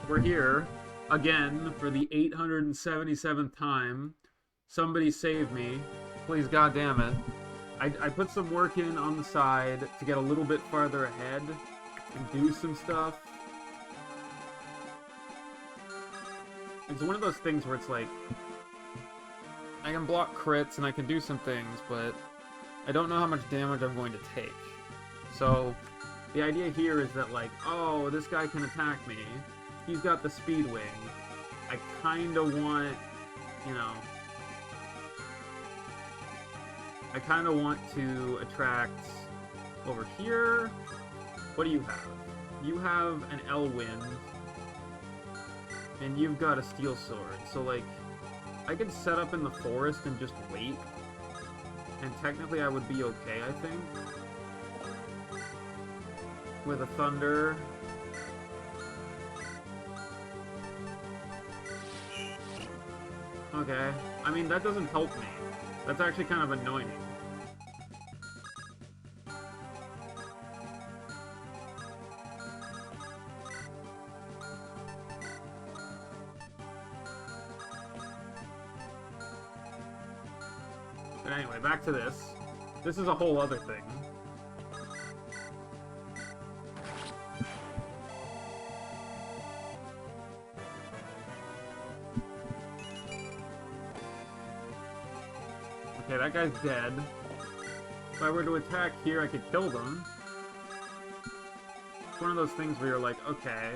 we're here again for the 877th time. Somebody save me. Please, goddamn it. I put some work in on the side to get a little bit farther ahead and do some stuff. It's one of those things where it's like, I can block crits and I can do some things, but I don't know how much damage I'm going to take. So, the idea here is that, like, oh, this guy can attack me. He's got the speed wing. I kinda want, you know... I kinda want to attract over here. What do you have? You have an L-Wind. And you've got a Steel Sword. So, like, I could set up in the forest and just wait. And technically I would be okay, I think. With a Thunder. Okay. I mean, that doesn't help me. That's actually kind of annoying. But anyway, back to this. This is a whole other thing. Okay, that guy's dead. If I were to attack here, I could kill them. It's one of those things where you're like, okay.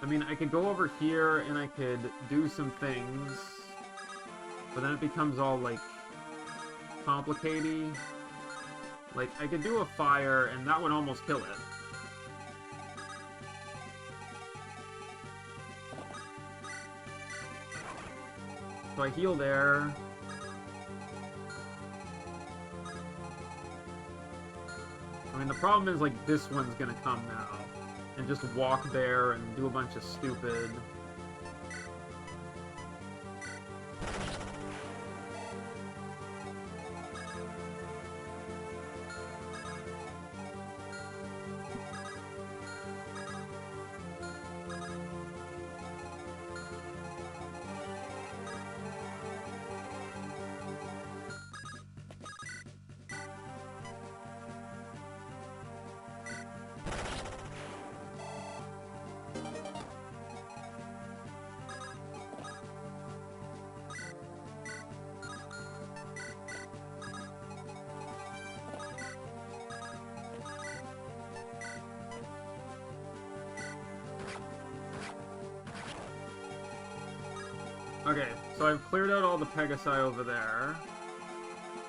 I mean, I could go over here and I could do some things. But then it becomes all, like, complicated. Like, I could do a fire and that would almost kill it. So I heal there. I mean, the problem is, like, this one's gonna come now. And just walk there and do a bunch of stupid... Okay, so I've cleared out all the Pegasi over there.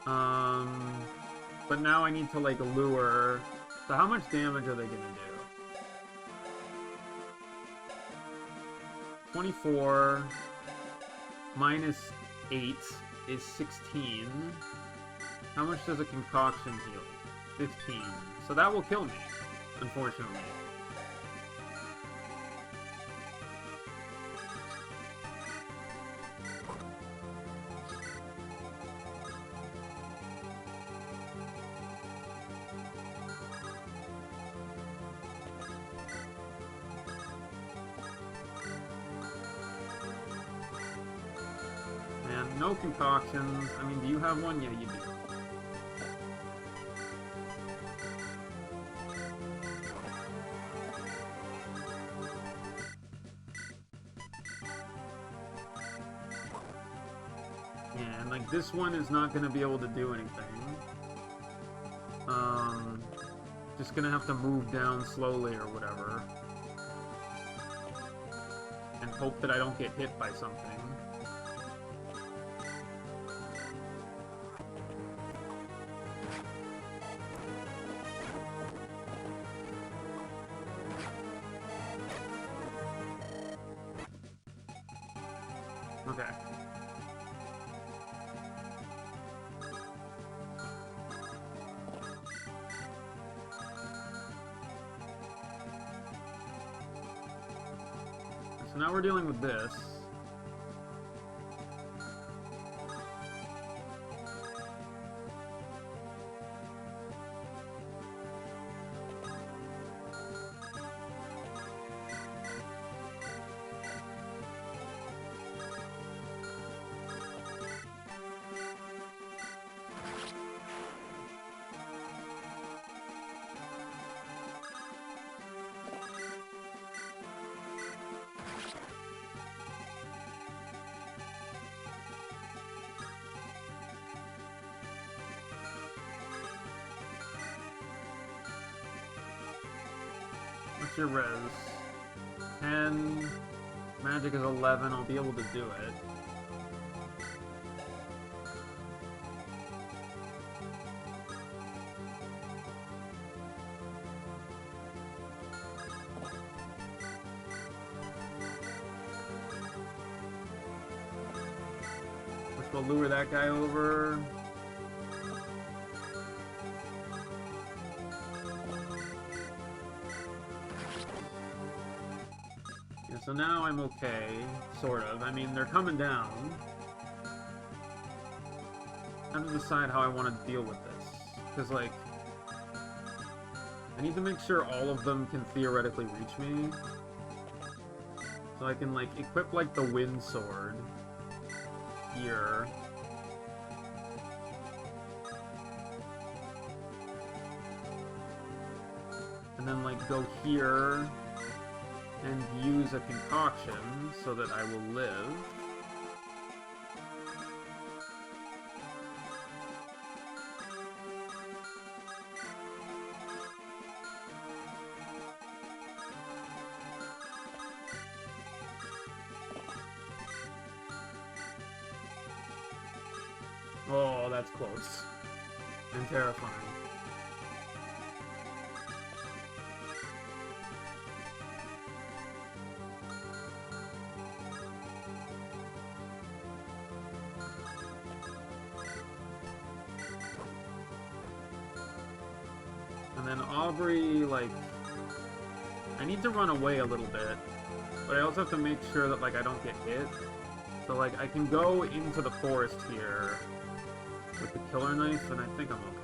But now I need to, like, lure... So how much damage are they gonna do? 24 minus 8 is 16. How much does a concoction heal? 15. So that will kill me, unfortunately. No concoctions. I mean, do you have one? Yeah, you do. Yeah, and like this one is not going to be able to do anything. Just going to have to move down slowly or whatever. And hope that I don't get hit by something. Okay. So now we're dealing with this. your res? 10. Magic is 11. I'll be able to do it. Which will lure that guy over. So now I'm okay, sort of. I mean, they're coming down. I have to decide how I want to deal with this. Because, like, I need to make sure all of them can theoretically reach me. So I can, like, equip, like, the wind sword here. And then, like, go here and use a concoction so that I will live. Oh, that's close. And terrifying. And then Aubrey, like, I need to run away a little bit, but I also have to make sure that, like, I don't get hit. So, like, I can go into the forest here with the killer knife, and I think I'm okay.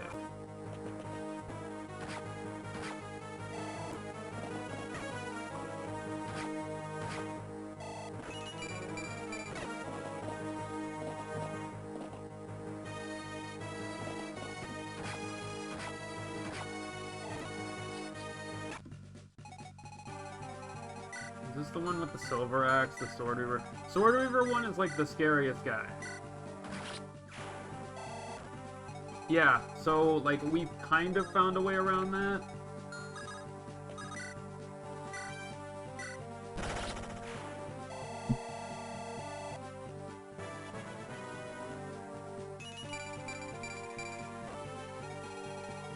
Is this the one with the silver axe, the sword weaver? Sword weaver one is like the scariest guy. Yeah, so like we've kind of found a way around that.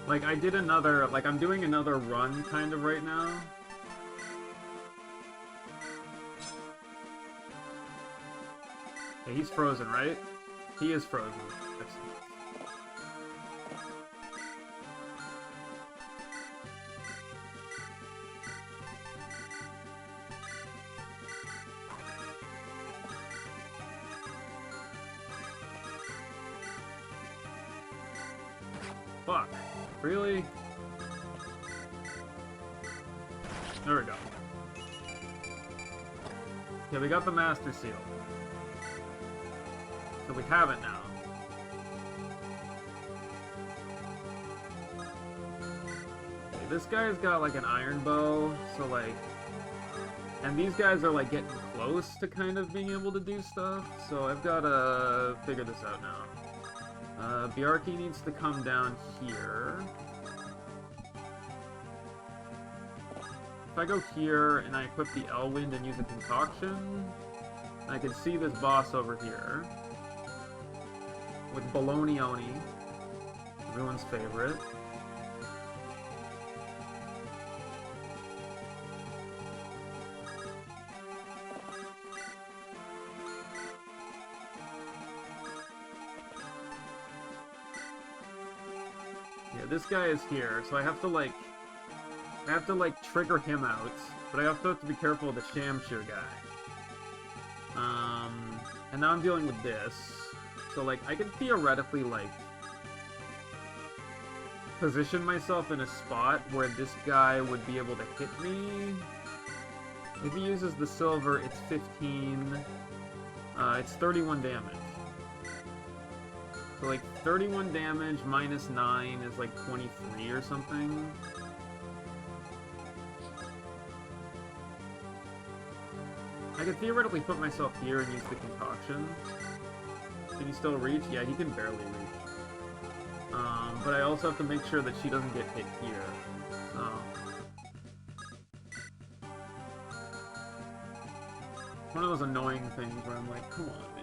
Like I did another, like I'm doing another run kind of right now. He's frozen, right? He is frozen. Excellent. Fuck. Really? There we go. Yeah, we got the Master Seal. So we have it now. Okay, this guy's got like an iron bow, so like... And these guys are like getting close to kind of being able to do stuff, so I've got to figure this out now. Bjarki needs to come down here. If I go here and I equip the Elwind and use a concoction, I can see this boss over here. With Bologna Oni, everyone's favorite. Yeah, this guy is here, so I have to like trigger him out, but I also have to be careful of the Shamshir guy. And now I'm dealing with this. So, like, I could theoretically, like, position myself in a spot where this guy would be able to hit me. If he uses the silver, it's 15. It's 31 damage. So, like, 31 damage minus 9 is, like, 23 or something. I could theoretically put myself here and use the concoction. Can he still reach? Yeah, he can barely reach. But I also have to make sure that she doesn't get hit here. So... one of those annoying things where I'm like, come on, man.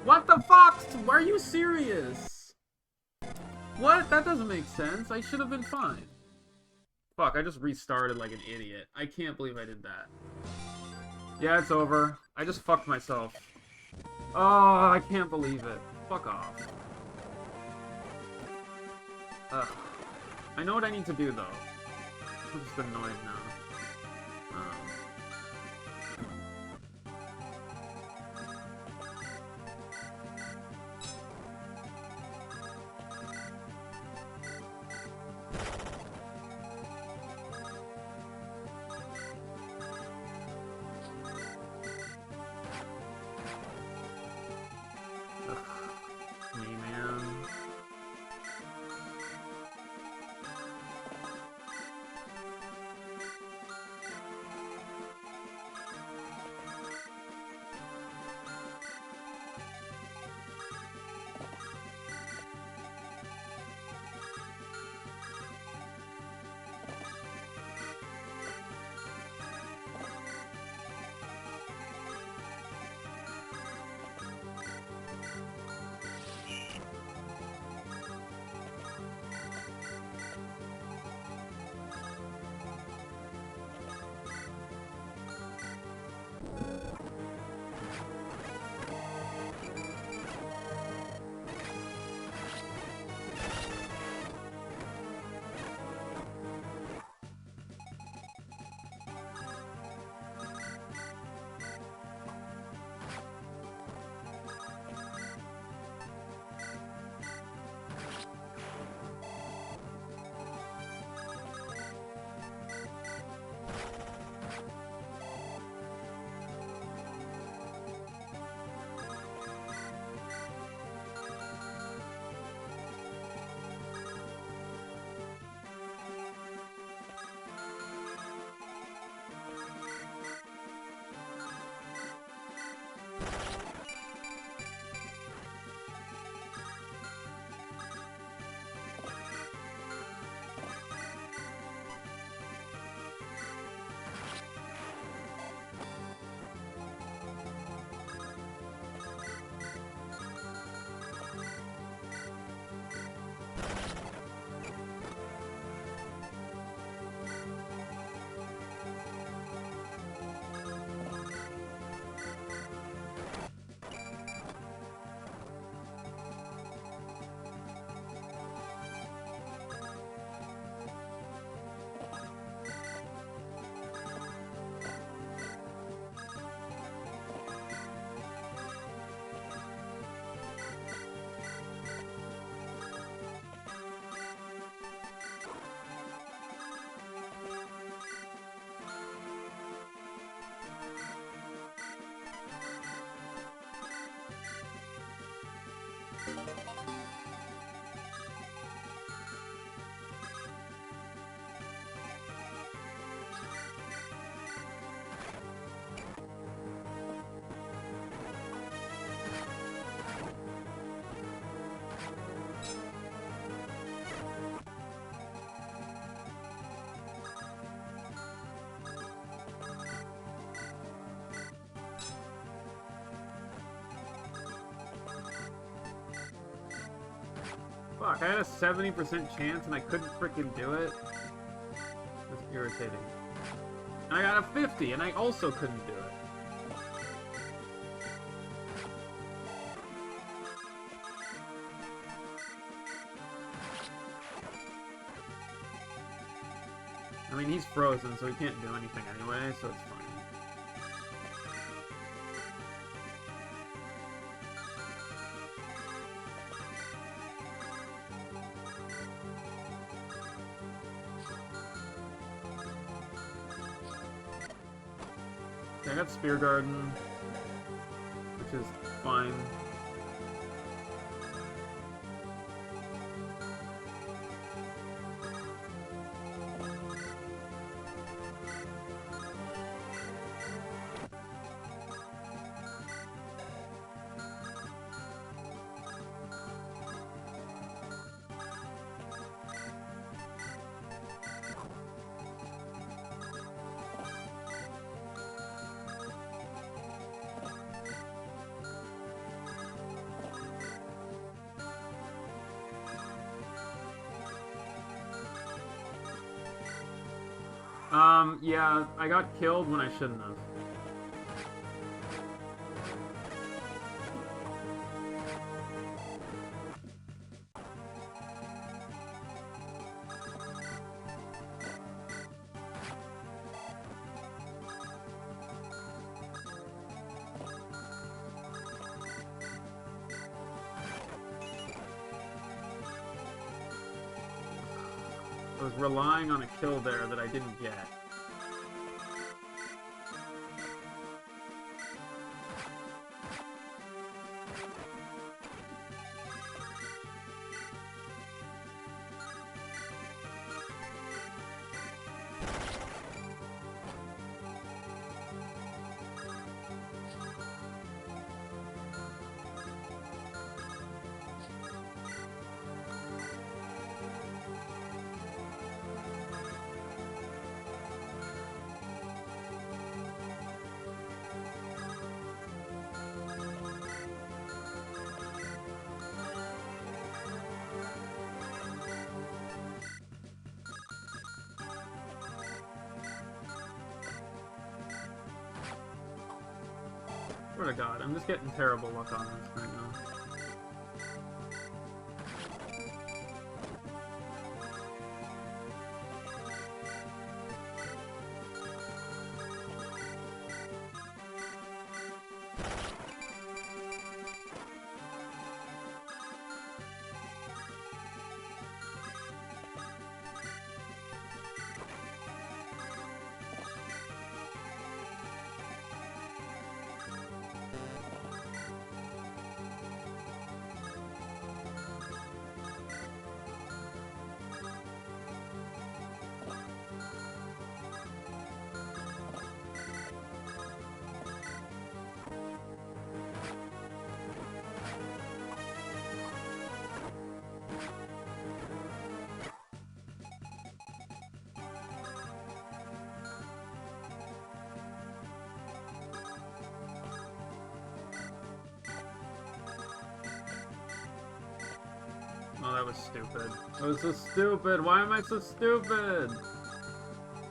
What the fuck? Are you serious? What? That doesn't make sense. I should have been fine. Fuck, I just restarted like an idiot. I can't believe I did that. Yeah, it's over. I just fucked myself. Oh, I can't believe it. Fuck off. Ugh. I know what I need to do, though. I'm just annoyed now. Fuck, I had a 70% chance and I couldn't freaking do it. That's irritating. And I got a 50 and I also couldn't do it. I mean, he's frozen, so he can't do anything anyway, so it's fine. Okay, I got Spear Garden, which is fine. Yeah, I got killed when I shouldn't have. I was relying on a kill there that I didn't get. Swear to God, I'm just getting terrible luck on this right now. Oh, that was stupid. That was so stupid. Why am I so stupid?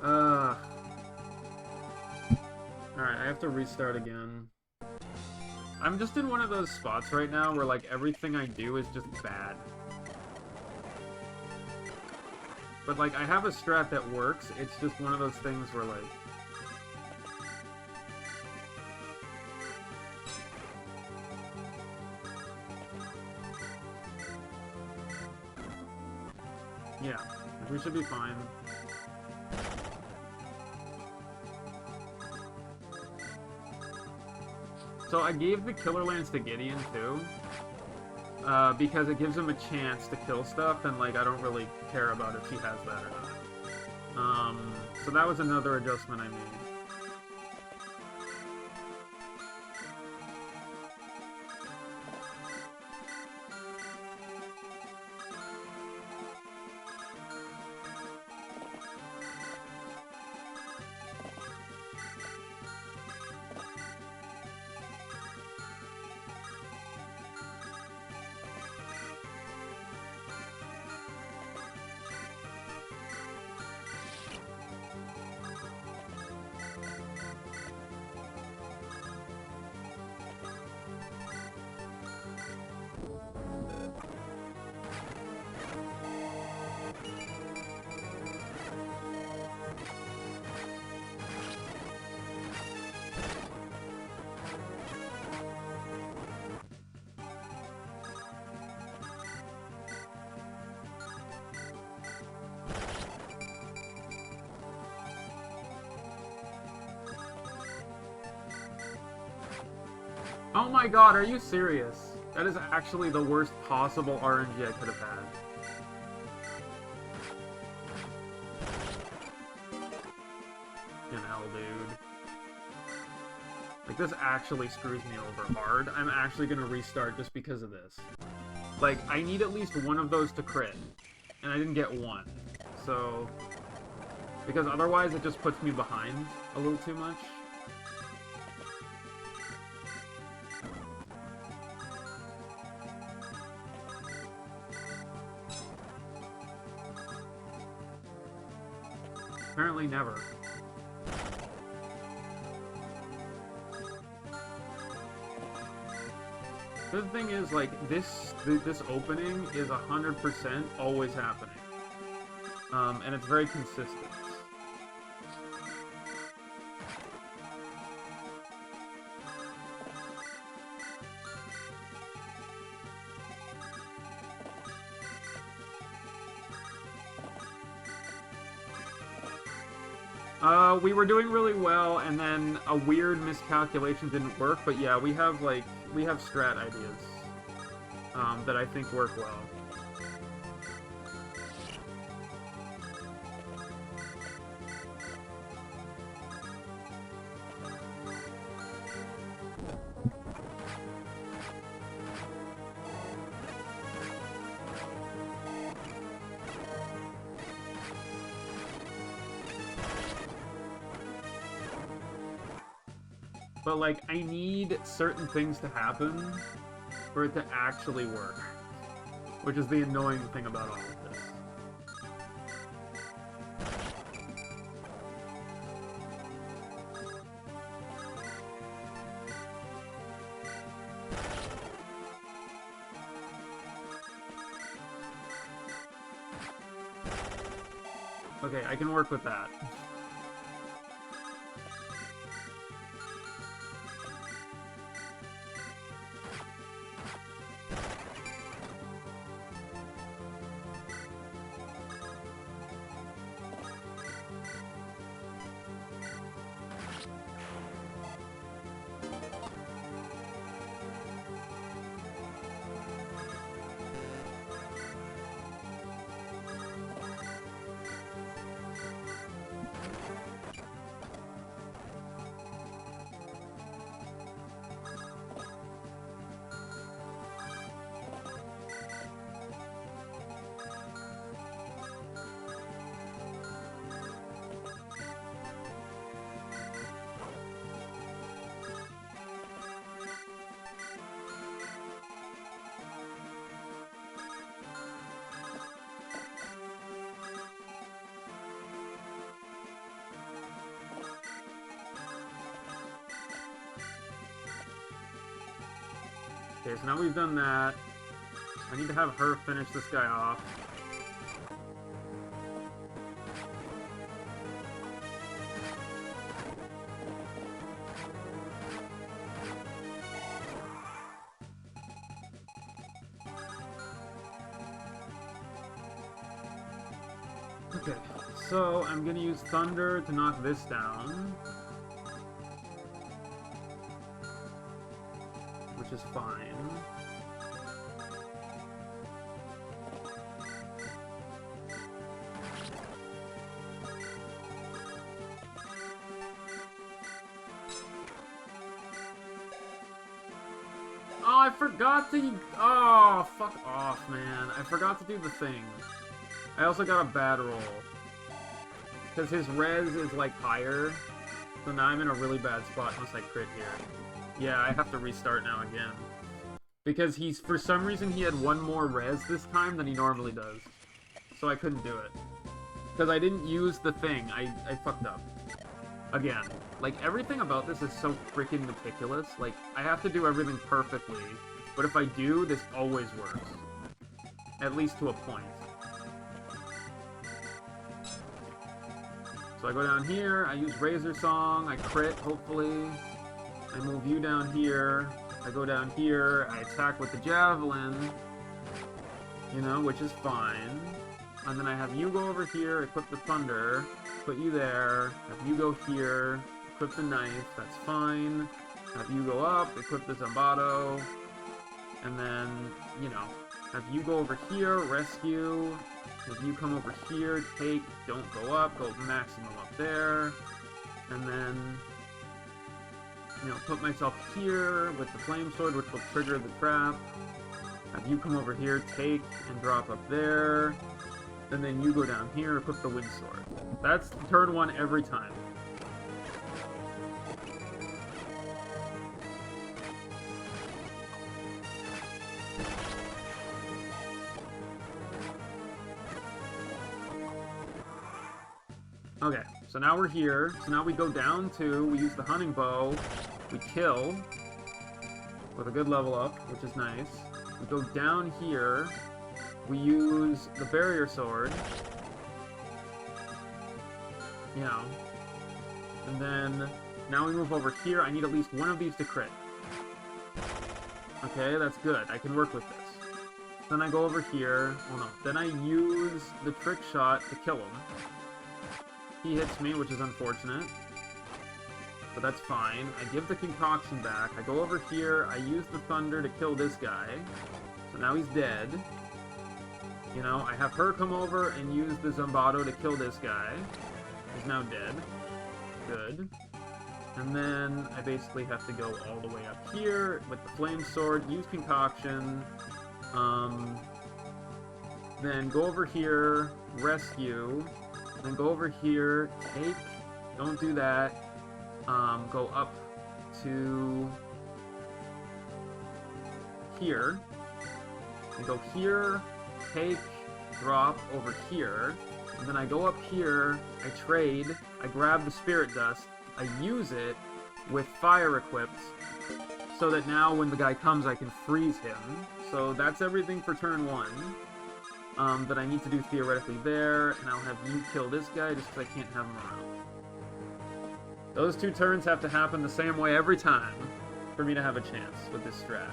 Alright, I have to restart again. I'm just in one of those spots right now where, like, everything I do is just bad. But, like, I have a strat that works. It's just one of those things where, like... Yeah, we should be fine. So I gave the Killer Lance to Gideon, too. Because it gives him a chance to kill stuff, and, like, I don't really care about if he has that or not. So that was another adjustment I made. Oh my god, are you serious? That is actually the worst possible RNG I could have had. You know, dude. Like, this actually screws me over hard. I'm actually gonna restart just because of this. Like, I need at least one of those to crit. And I didn't get one. So... because otherwise it just puts me behind a little too much. Apparently never. The thing is, like, this opening is 100% always happening. And it's very consistent. We were doing really well, and then a weird miscalculation didn't work, but yeah, we have strat ideas, that I think work well. But, like, I need certain things to happen for it to actually work. Which is the annoying thing about all of this. Okay, I can work with that. Okay, so now we've done that. I need to have her finish this guy off. Okay, so I'm gonna use Thunder to knock this down. Which is fine. Oh, I forgot to... oh, fuck off, man. I forgot to do the thing. I also got a bad roll. Because his res is, like, higher. So now I'm in a really bad spot unless I crit here. Yeah, I have to restart now again. Because he's, for some reason, he had one more res this time than he normally does. So I couldn't do it. Because I didn't use the thing. I fucked up. Again. Like, everything about this is so freaking meticulous. Like, I have to do everything perfectly. But if I do, this always works. At least to a point. So I go down here, I use Razor Song, I crit, hopefully. I move you down here, I go down here, I attack with the Javelin, you know, which is fine. And then I have you go over here, equip the Thunder, put you there, have you go here, equip the Knife, that's fine. Have you go up, equip the Zombato, and then, you know, have you go over here, rescue, have you come over here, take, don't go up, go maximum up there, and then, you know, put myself here with the flame sword, which will trigger the trap. Have you come over here, take, and drop up there, and then you go down here, equip the wind sword. That's turn 1 every time. Okay, so now we're here. So now we go down to, we use the hunting bow, we kill with a good level up, which is nice. We go down here, we use the barrier sword, you know, and then now we move over here. I need at least one of these to crit. Okay, that's good. I can work with this. Then I go over here. Oh no. Then I use the trick shot to kill him. He hits me, which is unfortunate. But that's fine. I give the concoction back. I go over here. I use the thunder to kill this guy. So now he's dead. You know, I have her come over and use the Zombato to kill this guy. He's now dead. Good. And then I basically have to go all the way up here with the flame sword, use concoction, then go over here, rescue, then go over here, take, don't do that, go up to here, and go here, take, drop over here, and then I go up here, I trade, I grab the spirit dust, I use it with fire equipped, so that now when the guy comes I can freeze him. So that's everything for turn 1. That I need to do theoretically there, and I'll have you kill this guy just because I can't have him around. Those 2 turns have to happen the same way every time for me to have a chance with this strat.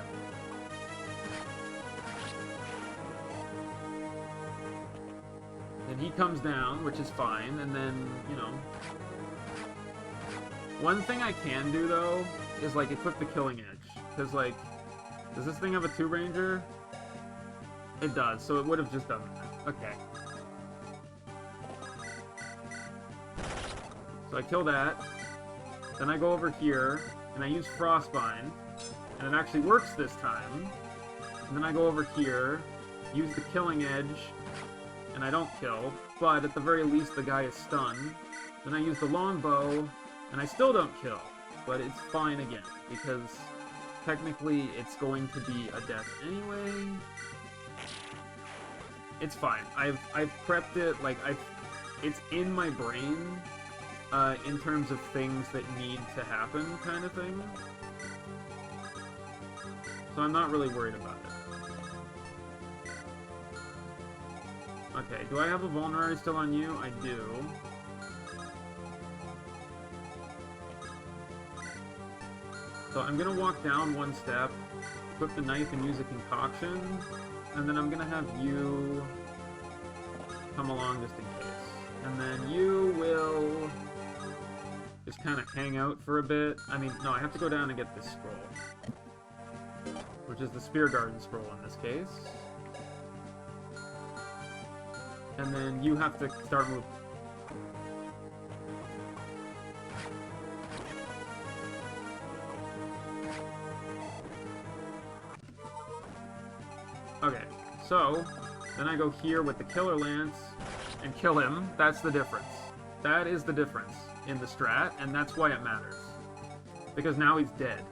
And he comes down, which is fine, and then, you know... One thing I can do, though, is, like, equip the Killing Edge. Because, like, does this thing have a 2-ranger? It does, so it would have just done that. Okay. So I kill that. Then I go over here, and I use Frostbind. And it actually works this time. And then I go over here, use the Killing Edge, and I don't kill. But at the very least, the guy is stunned. Then I use the longbow, and I still don't kill. But it's fine again, because technically it's going to be a death anyway. It's fine. I've prepped it, like, it's in my brain, in terms of things that need to happen, kind of thing. So I'm not really worried about it. Okay, do I have a vulnerary still on you? I do. So I'm gonna walk down 1 step, equip the knife and use a concoction, and then I'm gonna have you come along just in case. And then you will just kind of hang out for a bit. I mean, no, I have to go down and get this scroll, which is the Spear Garden scroll in this case. And then you have to start moving. Okay, so then I go here with the Killer Lance and kill him. That's the difference. That is the difference in the strat, and that's why it matters. Because now he's dead.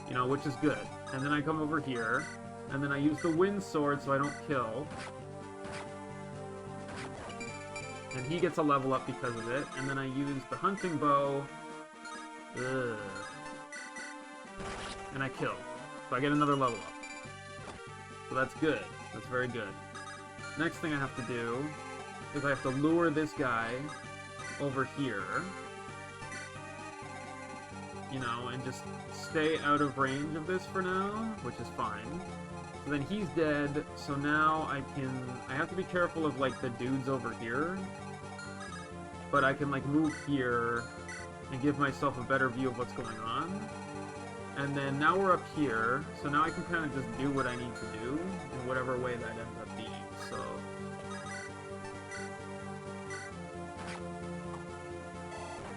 You know, which is good. And then I come over here, and then I use the Wind Sword so I don't kill. And he gets a level up because of it. And then I use the Hunting Bow. Ugh. And I kill. So I get another level up. So that's good. That's very good. Next thing I have to do is I have to lure this guy over here. You know, and just stay out of range of this for now, which is fine. So then he's dead, so now I have to be careful of, like, the dudes over here. But I can, like, move here and give myself a better view of what's going on. And then now we're up here, so now I can kind of just do what I need to do in whatever way that ends up being. So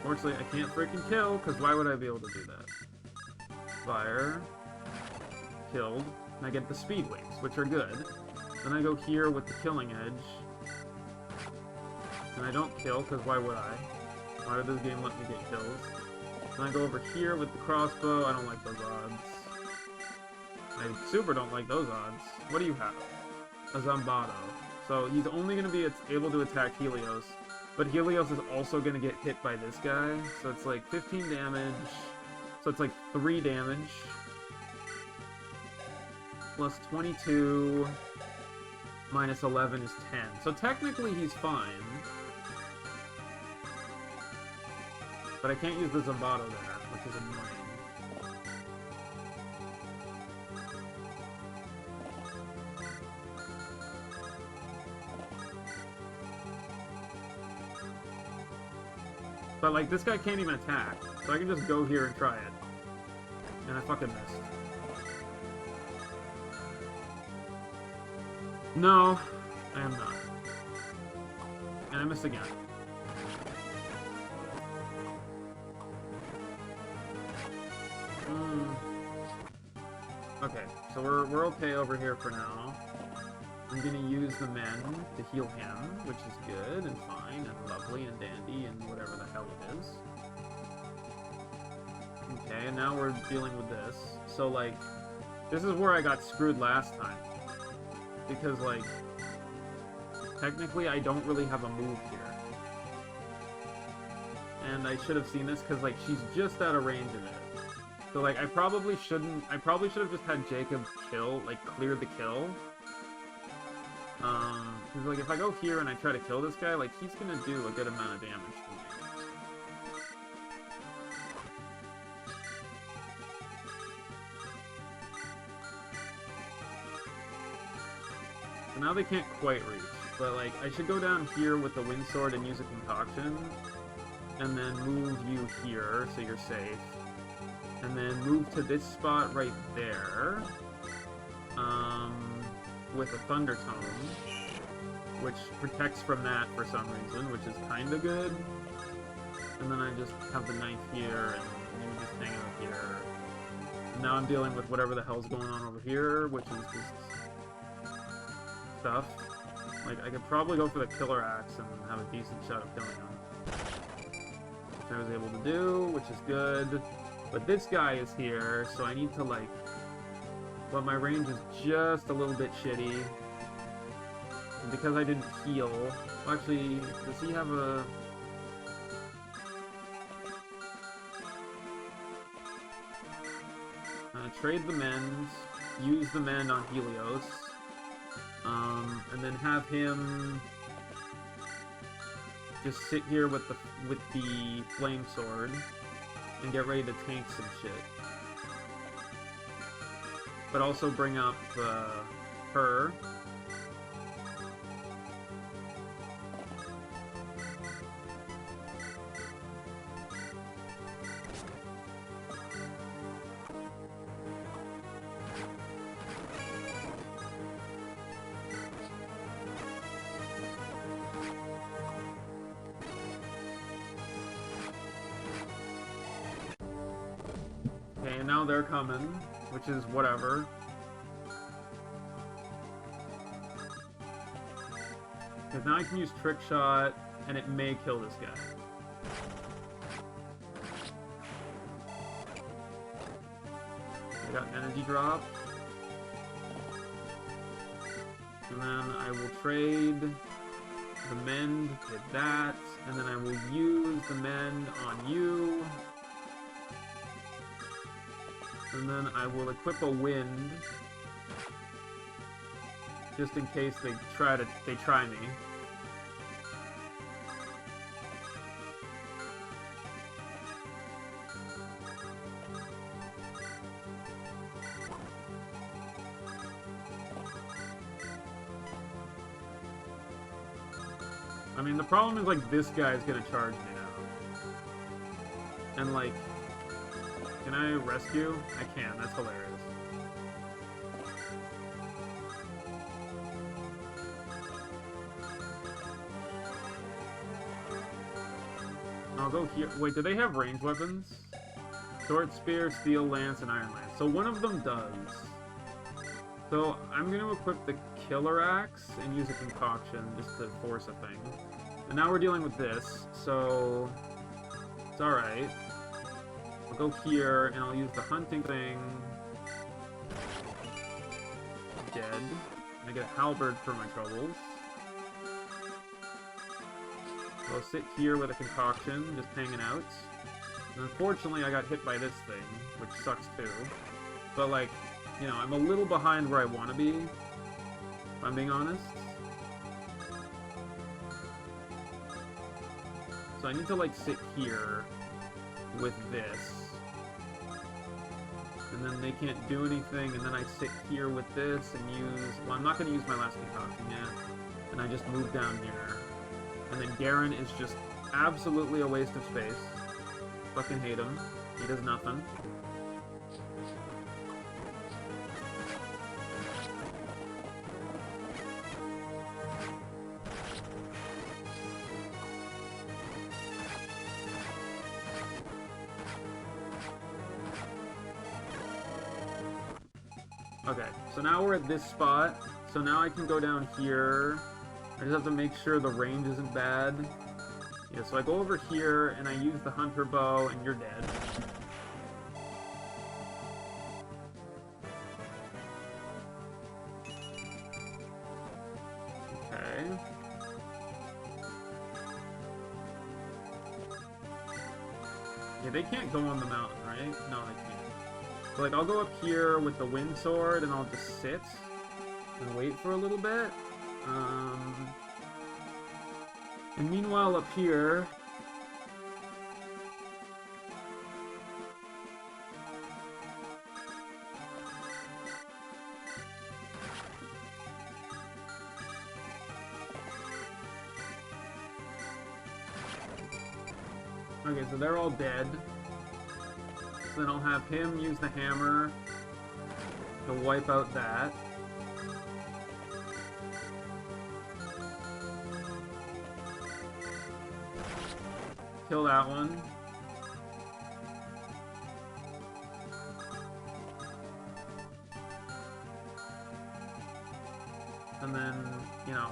fortunately, I can't freaking kill, because why would I be able to do that? Fire. Killed. And I get the speed wings, which are good. Then I go here with the killing edge. And I don't kill, because why would I? Why would this game let me get kills? Then I go over here with the crossbow. I don't like those odds. I super don't like those odds. What do you have? A Zombato. So he's only going to be able to attack Helios. But Helios is also going to get hit by this guy. So it's like 15 damage. So it's like 3 damage. Plus 22. Minus 11 is 10. So technically he's fine. But I can't use the Zombato there, which is annoying. But, like, this guy can't even attack. So I can just go here and try it. And I fucking missed. No, I am not. And I missed again. Okay, so we're okay over here for now. I'm gonna use the men to heal him, which is good and fine and lovely and dandy and whatever the hell it is. Okay, and now we're dealing with this. So, like, this is where I got screwed last time. Because, like, technically I don't really have a move here. And I should have seen this because, like, she's just out of range of it. So, like, I probably should have just had Jacob kill, like, clear the kill. Because, like, if I go here and I try to kill this guy, like, he's gonna do a good amount of damage to me. So now they can't quite reach. But, like, I should go down here with the wind sword and use a concoction. And then move you here so you're safe. And then move to this spot right there, with a Thunder Tome, which protects from that for some reason, which is kind of good. And then I just have the knife here, and you just hang out here. And now I'm dealing with whatever the hell's going on over here, which is just stuff. Like, I could probably go for the Killer Axe and have a decent shot of killing him. Which I was able to do, which is good. But this guy is here, so I need to, like... But my range is just a little bit shitty. And because I didn't heal... Well, actually, does he have a... trade the mends, use the mend on Helios, and then have him just sit here with the flame sword and get ready to tank some shit. But also bring up her. Okay, and now they're coming, which is whatever. Because now I can use Trick Shot, and it may kill this guy. I got Energy Drop. And then I will trade the Mend with that, and then I will use the Mend on you. And then I will equip a Wind, just in case they try me. I mean, the problem is, like, this guy is gonna charge me now. And like, can I rescue? I can, that's hilarious. I'll go here. Wait, do they have ranged weapons? Sword, spear, steel, lance, and iron lance. So one of them does. So I'm going to equip the killer axe and use a concoction just to force a thing. And now we're dealing with this, so it's alright. I'll go here and I'll use the hunting thing. Dead. And I get a halberd for my troubles. So I'll sit here with a concoction, just hanging out. And unfortunately, I got hit by this thing, which sucks too. But like, you know, I'm a little behind where I want to be, if I'm being honest. So I need to like sit here with this. And then they can't do anything, and then I sit here with this and use... Well, I'm not going to use my last concoction yet. And I just move down here. And then Garen is just absolutely a waste of space. Fucking hate him. He does nothing. Okay, so now we're at this spot. So now I can go down here. I just have to make sure the range isn't bad. Yeah, so I go over here, and I use the hunter bow, and you're dead. Okay. Yeah, they can't go on the mountain, right? No, they can't. So, like, I'll go up here with the wind sword, and I'll just sit and wait for a little bit. And meanwhile up here... Okay, so they're all dead. So then I'll have him use the hammer to wipe out that. Kill that one. And then, you know...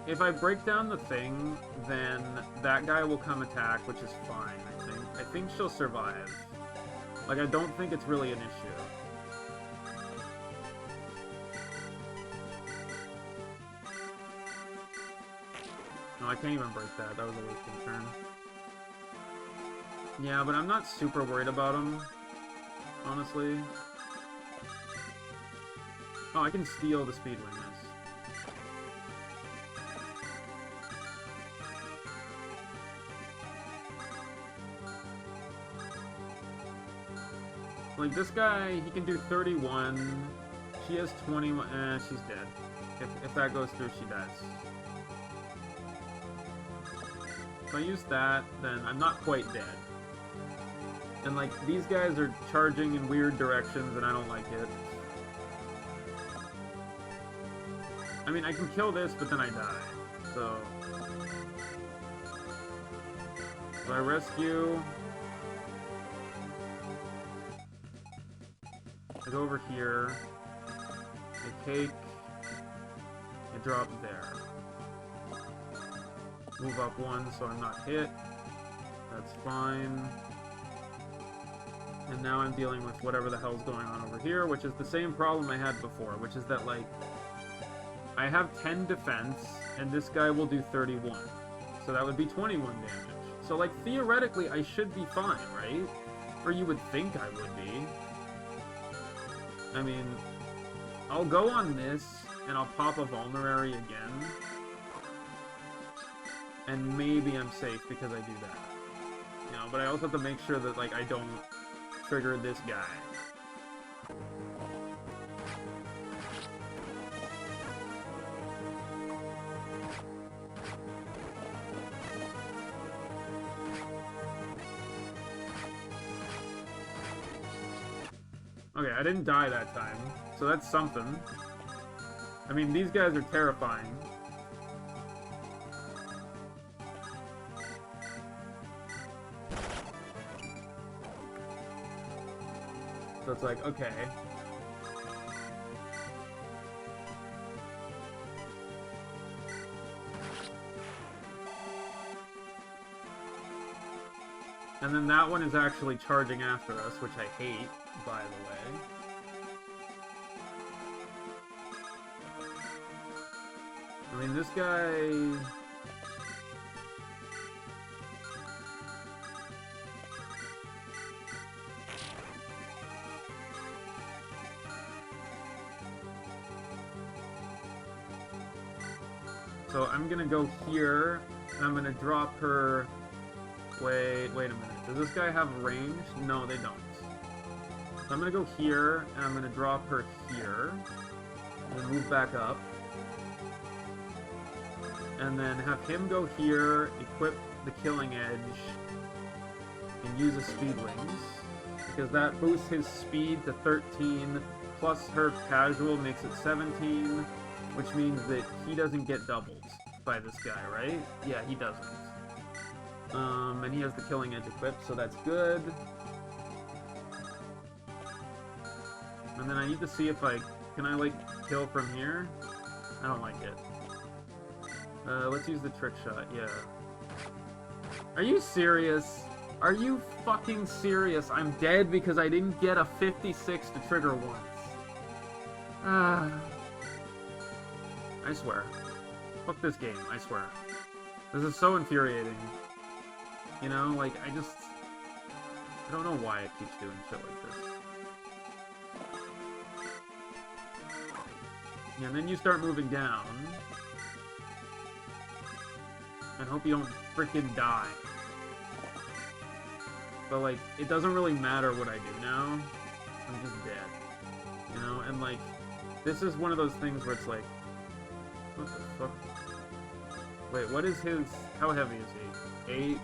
If I break down the thing, then that guy will come attack, which is fine, I think. I think she'll survive. Like, I don't think it's really an issue. No, I can't even break that. That was a wasted turn. Yeah, but I'm not super worried about him, honestly. Oh, I can steal the speed witness. Like, this guy, he can do 31. She has 21. She's dead. If that goes through, she dies. If I use that, then I'm not quite dead. And, like, these guys are charging in weird directions, and I don't like it. I mean, I can kill this, but then I die. So I rescue... I go over here, I take, I drop there. Move up one so I'm not hit. That's fine. And now I'm dealing with whatever the hell's going on over here, which is the same problem I had before, which is that, like, I have 10 defense, and this guy will do 31. So that would be 21 damage. So, like, theoretically, I should be fine, right? Or you would think I would be. I mean, I'll go on this, and I'll pop a vulnerary again. And maybe I'm safe because I do that. You know, but I also have to make sure that, like, I don't trigger this guy. Okay, I didn't die that time, so that's something. I mean, these guys are terrifying. So it's like, okay. And then that one is actually charging after us, which I hate, by the way. I mean, this guy... So I'm gonna go here, and I'm gonna drop her... Wait a minute. Does this guy have range? No, they don't. So I'm gonna go here, and I'm gonna drop her here. And then move back up. And then have him go here, equip the Killing Edge, and use a Speed Wings. Because that boosts his speed to 13, plus her casual makes it 17, which means that he doesn't get doubled by this guy, right? Yeah, he doesn't. And he has the Killing Edge equipped, so that's good. And then I need to see if can I, like, kill from here? I don't like it. Let's use the trick shot, yeah. Are you serious? Are you fucking serious? I'm dead because I didn't get a 56 to trigger once. I swear. Fuck this game, I swear. This is so infuriating. You know, like, I don't know why it keeps doing shit like this. Yeah, and then you start moving down. And hope you don't freaking die. But, like, it doesn't really matter what I do now. I'm just dead. You know? And, like, this is one of those things where it's like... What the fuck? Wait, what is his... How heavy is he? 8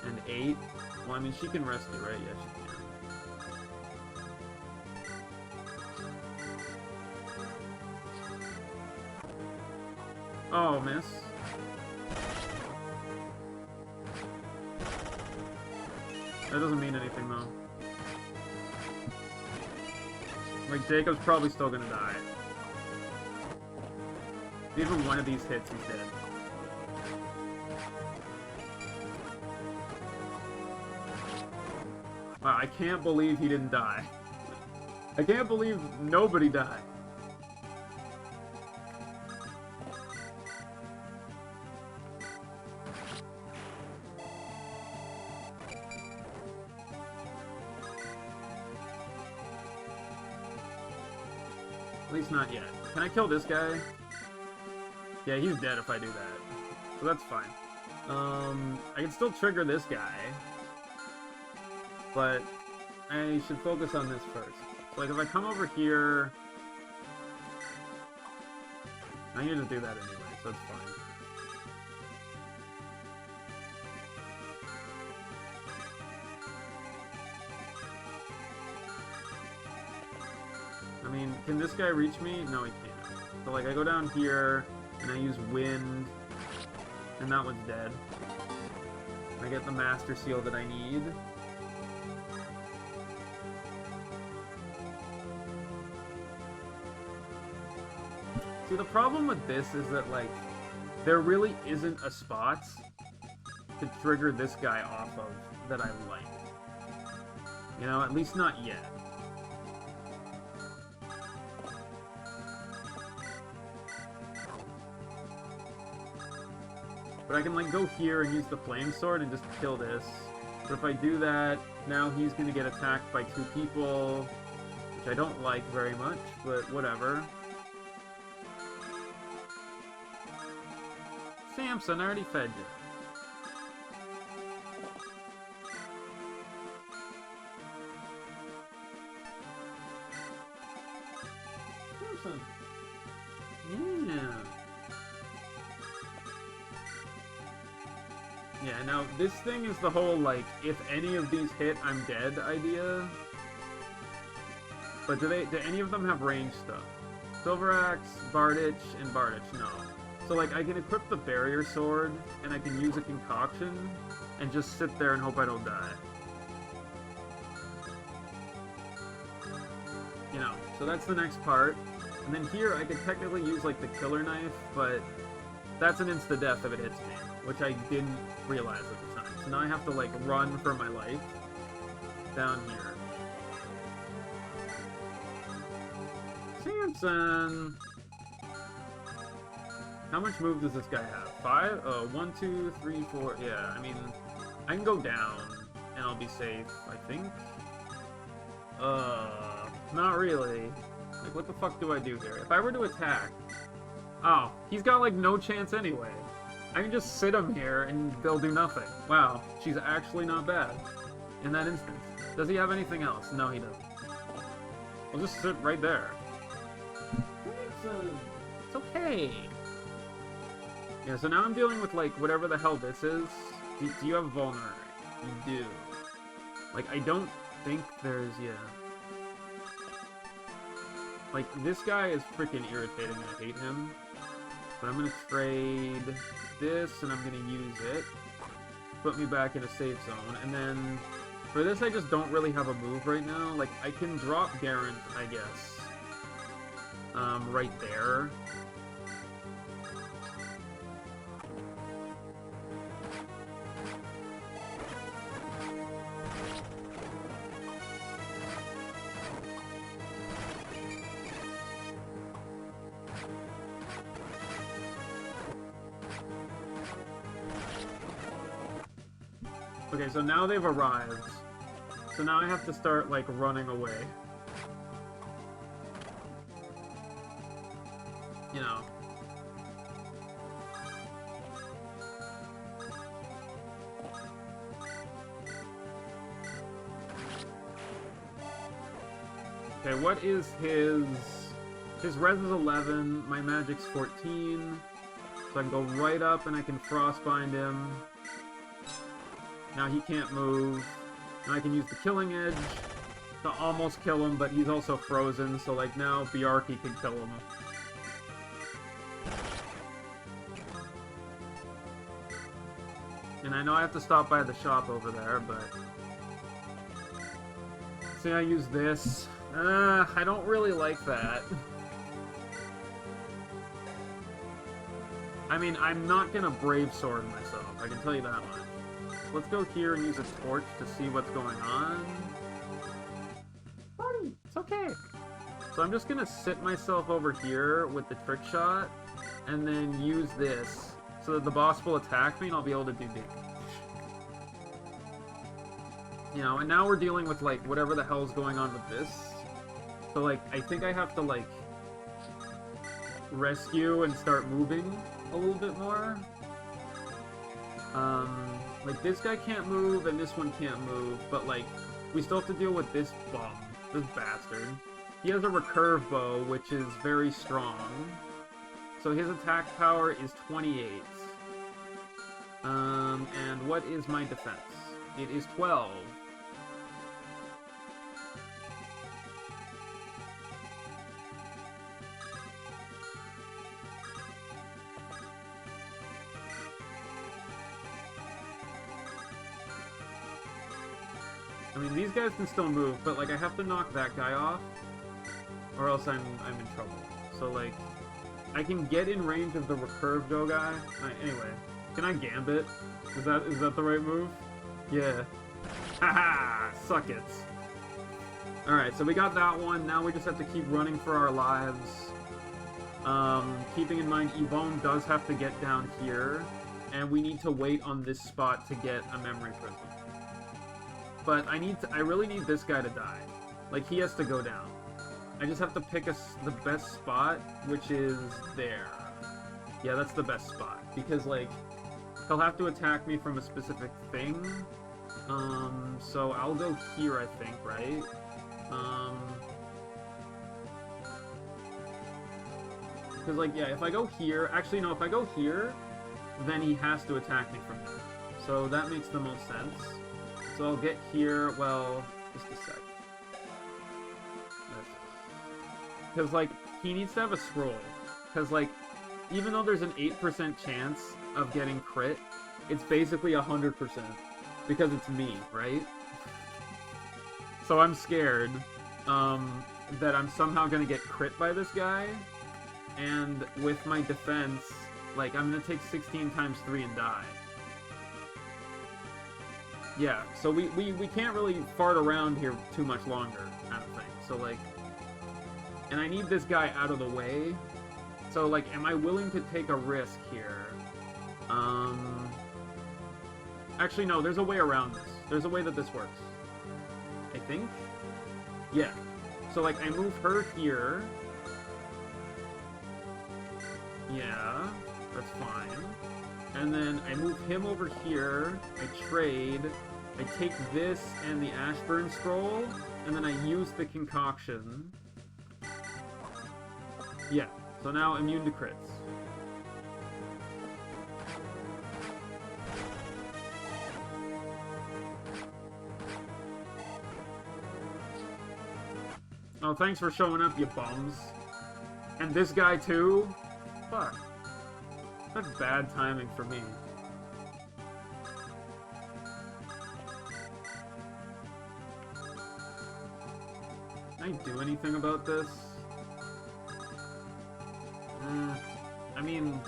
and 8? Well, I mean, she can rescue, right? Yeah, she can. Oh, miss. That doesn't mean anything, though. Like, Jacob's probably still gonna die. Even one of these hits, he's dead. Wow, I can't believe he didn't die. I can't believe nobody died. At least not yet. Can I kill this guy? Yeah, he's dead if I do that. So that's fine. I can still trigger this guy. But I should focus on this first. So, like, if I come over here... I need to do that anyway, so it's fine. I mean, can this guy reach me? No, he can't. So, like, I go down here, and I use wind, and that one's dead. I get the Master Seal that I need. See, the problem with this is that, like, there really isn't a spot to trigger this guy off of that I like. You know, at least not yet. But I can, like, go here and use the Flame Sword and just kill this. But if I do that, now he's gonna get attacked by 2 people, which I don't like very much, but whatever. Samson, I already fed you. Samson. Yeah. Yeah, now, this thing is the whole, like, if any of these hit, I'm dead idea. But do any of them have range stuff? Silver Axe, Bardich, and Bardich, no. So like I can equip the barrier sword, and I can use a concoction, and just sit there and hope I don't die. You know, so that's the next part. And then here I could technically use like the killer knife, but that's an insta-death if it hits me, which I didn't realize at the time. So now I have to like run for my life down here. Samson! How much move does this guy have? 5? Oh, 1, 2, 3, 4. Yeah, I mean, I can go down and I'll be safe, I think. Not really. Like, what the fuck do I do here? If I were to attack... Oh, he's got, like, no chance anyway. I can just sit him here and they'll do nothing. Wow, she's actually not bad in that instance. Does he have anything else? No, he doesn't. I'll just sit right there. It's okay. Yeah, so now I'm dealing with, like, whatever the hell this is. Do you have vulnerary? You do. Like, I don't think there's... Yeah. Like, this guy is freaking irritating. I hate him. But I'm gonna trade this, and I'm gonna use it. Put me back in a safe zone. And then, for this, I just don't really have a move right now. Like, I can drop Garant, I guess. Right there. Okay, so now they've arrived. So now I have to start, like, running away. You know. Okay, what is his... His res is 11, my magic's 14. So I can go right up and I can frostbind him. Now he can't move. Now I can use the killing edge to almost kill him, but he's also frozen, so like now Bjarki can kill him. And I know I have to stop by the shop over there, but... See, I use this. I don't really like that. I mean, I'm not gonna brave sword myself, I can tell you that much. Let's go here and use a torch to see what's going on. Buddy, it's okay. So I'm just gonna sit myself over here with the trick shot, and then use this, so that the boss will attack me and I'll be able to do damage. You know, and now we're dealing with, like, whatever the hell's going on with this. So, like, I think I have to, like, rescue and start moving a little bit more. Like, this guy can't move, and this one can't move, but, like, we still have to deal with this bum, this bastard. He has a recurve bow, which is very strong. So his attack power is 28. And what is my defense? It is 12. I mean, these guys can still move, but, like, I have to knock that guy off, or else I'm in trouble. So, like, I can get in range of the recurve dough guy. Anyway, can I gambit? Is that the right move? Yeah. Haha! Suck it. Alright, so we got that one. Now we just have to keep running for our lives. Keeping in mind, Yvonne does have to get down here, and we need to wait on this spot to get a memory prism. But I really need this guy to die. Like, he has to go down. I just have to pick the best spot, which is there. Yeah, that's the best spot. Because, like, he'll have to attack me from a specific thing. So I'll go here, I think, right? Because, like, yeah, if I go here... Actually, no, if I go here, then he has to attack me from there. So that makes the most sense. So I'll get here, well, just a sec. That's Because, like, he needs to have a scroll. Because, like, even though there's an 8% chance of getting crit, it's basically 100%. Because it's me, right? So I'm scared that I'm somehow going to get crit by this guy. And with my defense, like, I'm going to take 16 times 3 and die. Yeah, so we can't really fart around here too much longer, kind of thing. So, like... And I need this guy out of the way. So, like, am I willing to take a risk here? Actually, no, there's a way around this. There's a way that this works. I think? Yeah. So, like, I move her here. Yeah, that's fine. And then I move him over here. I trade. I take this and the Ashburn Scroll. And then I use the Concoction. Yeah, so now immune to crits. Oh, thanks for showing up, you bums. And this guy, too? Fuck. That's bad timing for me. Can I do anything about this? I mean...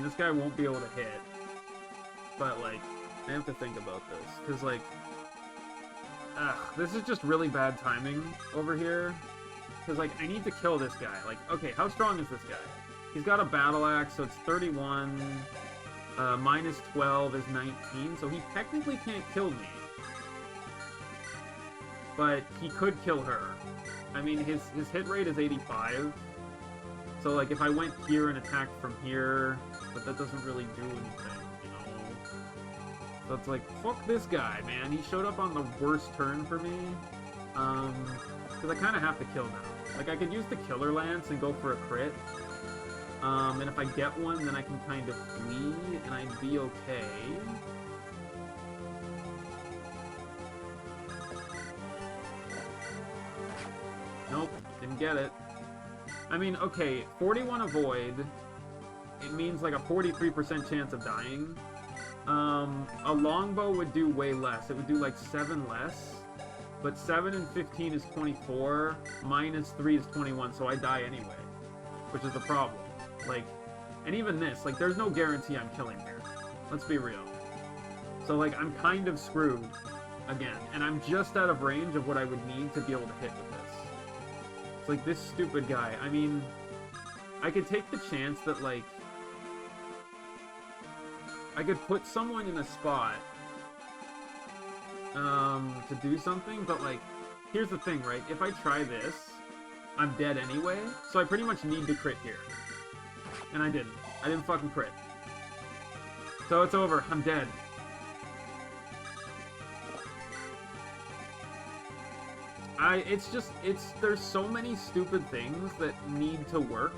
this guy won't be able to hit. But, like, I have to think about this. Because, like... this is just really bad timing over here. Because, like, I need to kill this guy. Like, okay, how strong is this guy? He's got a battle axe, so it's 31... minus 12 is 19, so he technically can't kill me. But he could kill her. I mean, his hit rate is 85. So, like, if I went here and attacked from here, but that doesn't really do anything, you know? So it's like, fuck this guy, man. He showed up on the worst turn for me. Because I kind of have to kill now. Like, I could use the Killer Lance and go for a crit. And if I get one, then I can kind of flee, and I'd be okay. Nope, didn't get it. I mean, okay, 41 avoid, it means like a 43% chance of dying. A longbow would do way less. It would do like 7 less. But 7 and 15 is 24, minus 3 is 21, so I die anyway. Which is the problem. Like, and even this, like, there's no guarantee I'm killing here. Let's be real. So, like, I'm kind of screwed, again. And I'm just out of range of what I would need to be able to hit with this. It's like, this stupid guy. I mean, I could take the chance that, like, I could put someone in a spot to do something, but, like, here's the thing, right? If I try this, I'm dead anyway, so I pretty much need to crit here. And I didn't. I didn't fucking crit. So it's over. I'm dead. There's so many stupid things that need to work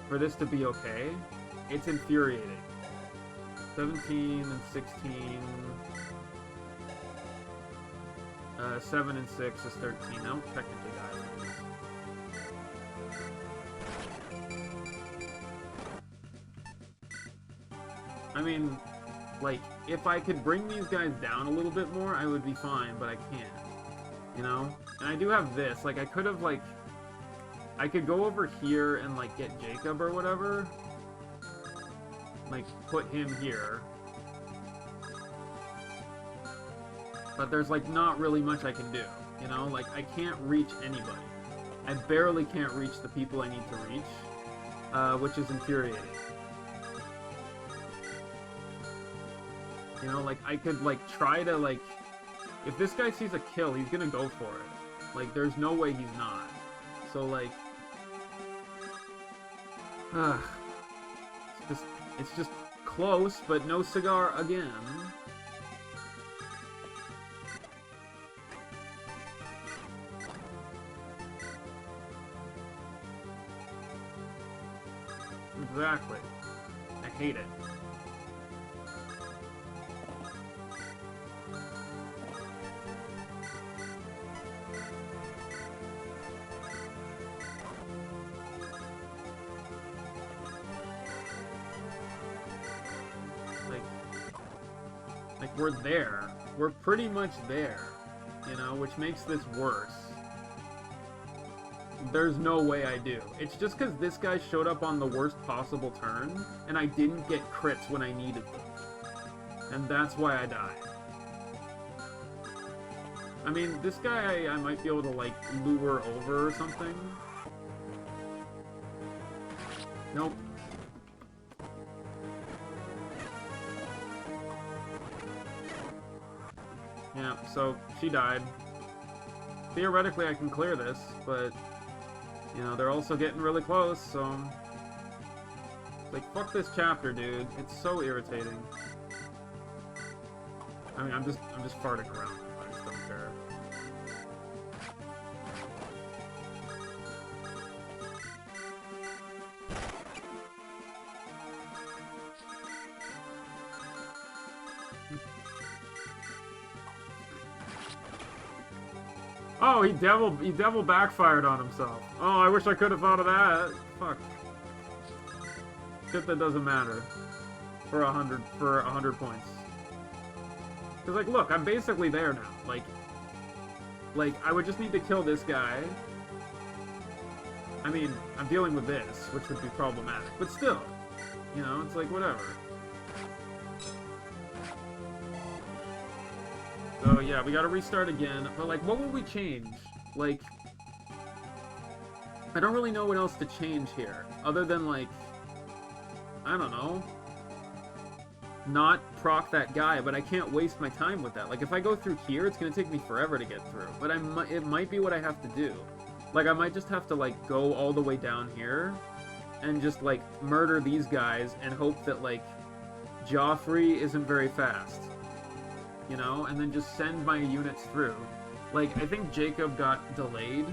for this to be okay. It's infuriating. 17 and 16. 7 and 6 is 13. I don't technically die from this. I mean, like, if I could bring these guys down a little bit more, I would be fine, but I can't. You know? And I do have this. Like, I could have, like... I could go over here and, like, get Jacob or whatever. Like, put him here. But there's, like, not really much I can do. You know? Like, I can't reach anybody. I barely can't reach the people I need to reach. Which is infuriating. You know, like, I could, like, try to, like... If this guy sees a kill, he's gonna go for it. Like, there's no way he's not. So, like... It's just close, but no cigar again. Exactly. I hate it. Like, we're there. We're pretty much there, you know, which makes this worse. There's no way I do. It's just because this guy showed up on the worst possible turn, and I didn't get crits when I needed them. And that's why I died. I mean, this guy I might be able to, like, lure over or something. Nope. Yeah, so she died. Theoretically, I can clear this, but, you know, they're also getting really close, so... Like, fuck this chapter, dude. It's so irritating. I mean, I'm just farting around. I just don't care. Oh, he devil backfired on himself. Oh, I wish I could have thought of that. Fuck. Shit that doesn't matter. For 100 points. Cause like, look, I'm basically there now. Like, I would just need to kill this guy. I mean, I'm dealing with this, which would be problematic. But still, you know, it's like, whatever. So yeah, we gotta restart again. But like, what would we change? Like, I don't really know what else to change here. Other than like, I don't know. Not proc that guy, but I can't waste my time with that. Like, if I go through here, it's gonna take me forever to get through. But it might be what I have to do. Like, I might just have to, like, go all the way down here and just, like, murder these guys and hope that, like, Joffrey isn't very fast. You know? And then just send my units through. Like, I think Jacob got delayed.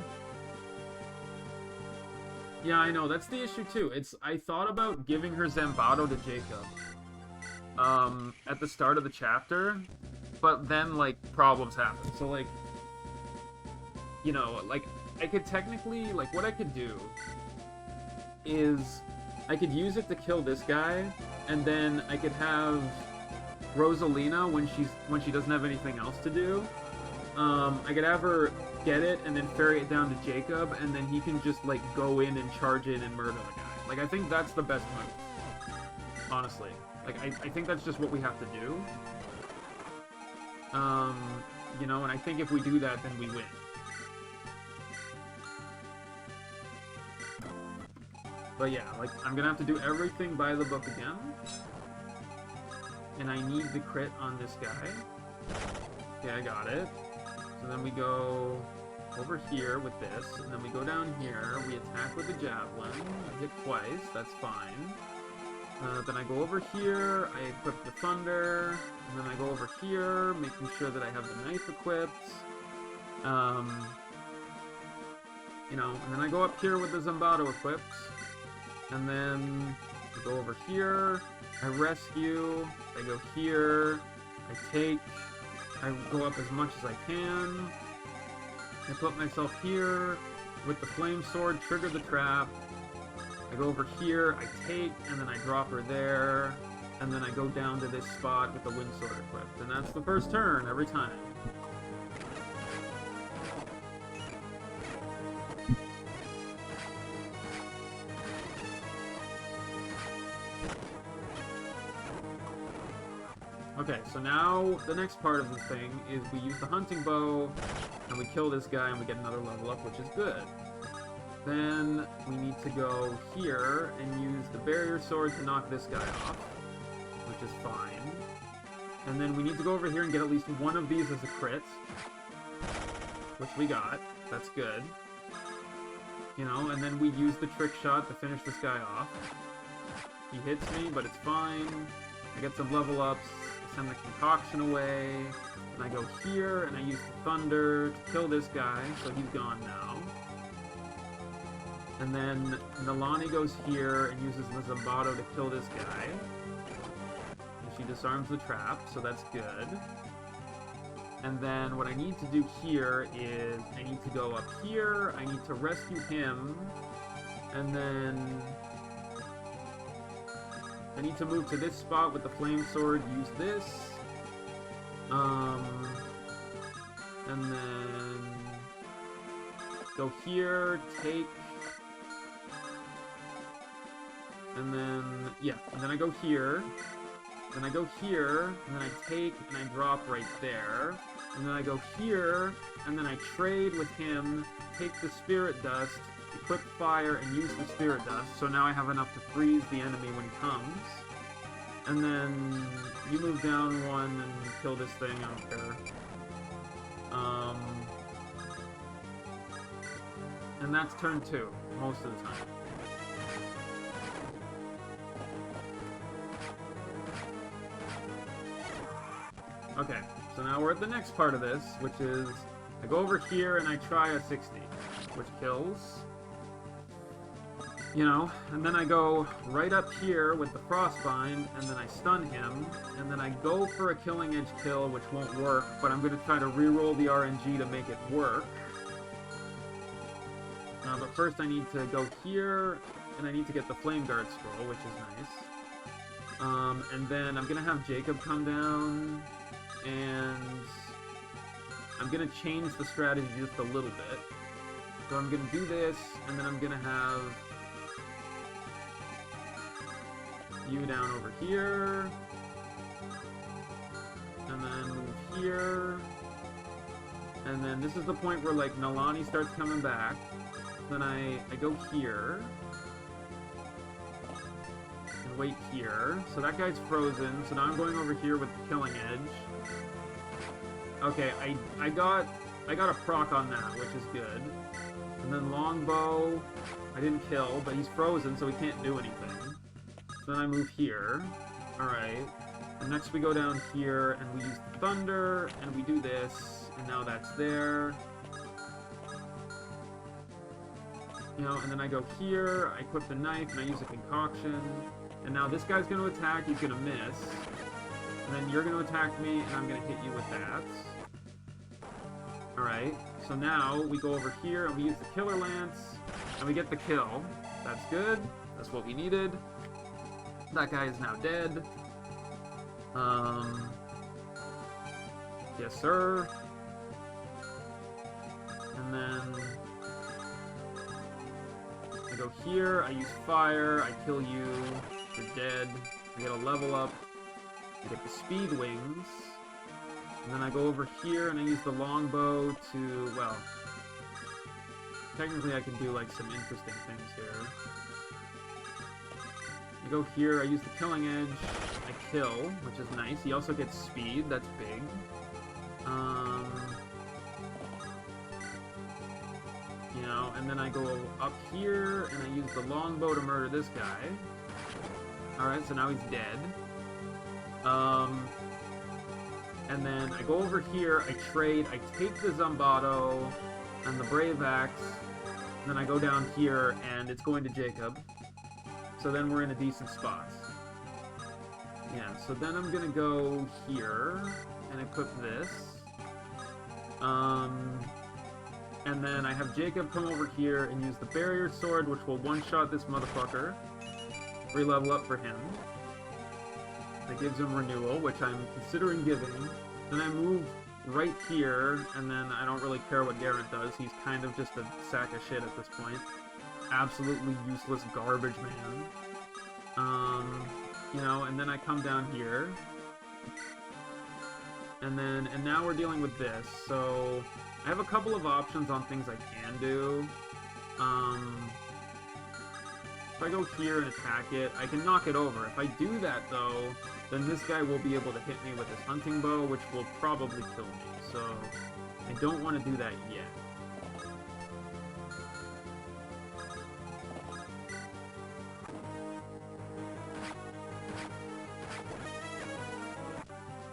Yeah, I know. That's the issue, too. I thought about giving her Zambado to Jacob. At the start of the chapter, but then, like, problems happen. So, like, you know, like, I could technically, like, what I could do is I could use it to kill this guy, and then I could have Rosalina, when she doesn't have anything else to do, I could have her get it and then ferry it down to Jacob, and then he can just, like, go in and charge in and murder the guy. Like, I think that's the best move. Honestly. Like, I think that's just what we have to do. You know, and I think if we do that, then we win. But yeah, like, I'm gonna have to do everything by the book again. And I need the crit on this guy. Okay, I got it. So then we go over here with this, and then we go down here, we attack with the javelin. I hit twice, that's fine. Then I go over here, I equip the thunder, and then I go over here, making sure that I have the knife equipped. You know, and then I go up here with the Zambado equipped. And then I go over here, I rescue, I go here, I go up as much as I can. I put myself here with the flame sword, trigger the trap. I go over here, I take, and then I drop her there, and then I go down to this spot with the wind sword equipped. And that's the first turn every time. Okay, so now the next part of the thing is we use the hunting bow, and we kill this guy, and we get another level up, which is good. Then we need to go here and use the barrier sword to knock this guy off, which is fine. And then we need to go over here and get at least one of these as a crit, which we got. That's good. You know, and then we use the trick shot to finish this guy off. He hits me, but it's fine. I get some level ups, I send the concoction away, and I go here and I use the thunder to kill this guy, so he's gone now. And then Nalani goes here and uses the Zombato to kill this guy. And she disarms the trap, so that's good. And then what I need to do here is I need to go up here, I need to rescue him, and then I need to move to this spot with the flame sword, use this. And then go here, take, and then, yeah, and then I go here, then I go here, and then I take, and I drop right there, and then I go here, and then I trade with him, take the spirit dust, equip fire, and use the spirit dust, so now I have enough to freeze the enemy when he comes. And then you move down one and kill this thing, I don't care. And that's turn 2, most of the time. Okay, so now we're at the next part of this, which is I go over here and I try a 60, which kills. You know, and then I go right up here with the Frostbind, and then I stun him, and then I go for a Killing Edge kill, which won't work, but I'm going to try to reroll the RNG to make it work. But first I need to go here, and I need to get the Flame Guard scroll, which is nice. And then I'm going to have Jacob come down, and I'm going to change the strategy just a little bit. So I'm going to do this, and then I'm going to have you down over here, and then move here, and then this is the point where, like, Nalani starts coming back. Then I go here, and wait here, so that guy's frozen, so now I'm going over here with the Killing Edge. Okay, I got a proc on that, which is good. And then Longbow, I didn't kill, but he's frozen, so he can't do anything. So then I move here. Alright. And next we go down here, and we use the Thunder, and we do this, and now that's there. You know, and then I go here, I equip the knife, and I use a concoction. And now this guy's going to attack, he's going to miss. And then you're going to attack me, and I'm going to hit you with that. Alright, so now we go over here, and we use the Killer Lance, and we get the kill. That's good. That's what we needed. That guy is now dead. Yes, sir. And then I go here, I use fire, I kill you, you're dead. I get a level up, I get the speed wings, and then I go over here and I use the longbow to, well, technically I can do like some interesting things here. I go here, I use the Killing Edge, I kill, which is nice. He also gets speed, that's big. You know, and then I go up here, and I use the longbow to murder this guy. Alright, so now he's dead. And then I go over here, I trade, I take the Zombato and the Brave Axe, and then I go down here, and it's going to Jacob. So then we're in a decent spot. Yeah, so then I'm gonna go here and equip this. And then I have Jacob come over here and use the Barrier Sword, which will one-shot this motherfucker. Re-level up for him. That gives him renewal, which I'm considering giving. Then I move right here, and then I don't really care what Garrett does. He's kind of just a sack of shit at this point. Absolutely useless garbage man. You know, and then I come down here. And now we're dealing with this, so I have a couple of options on things I can do. If I go here and attack it, I can knock it over. If I do that, though, then this guy will be able to hit me with his hunting bow, which will probably kill me, so I don't want to do that yet.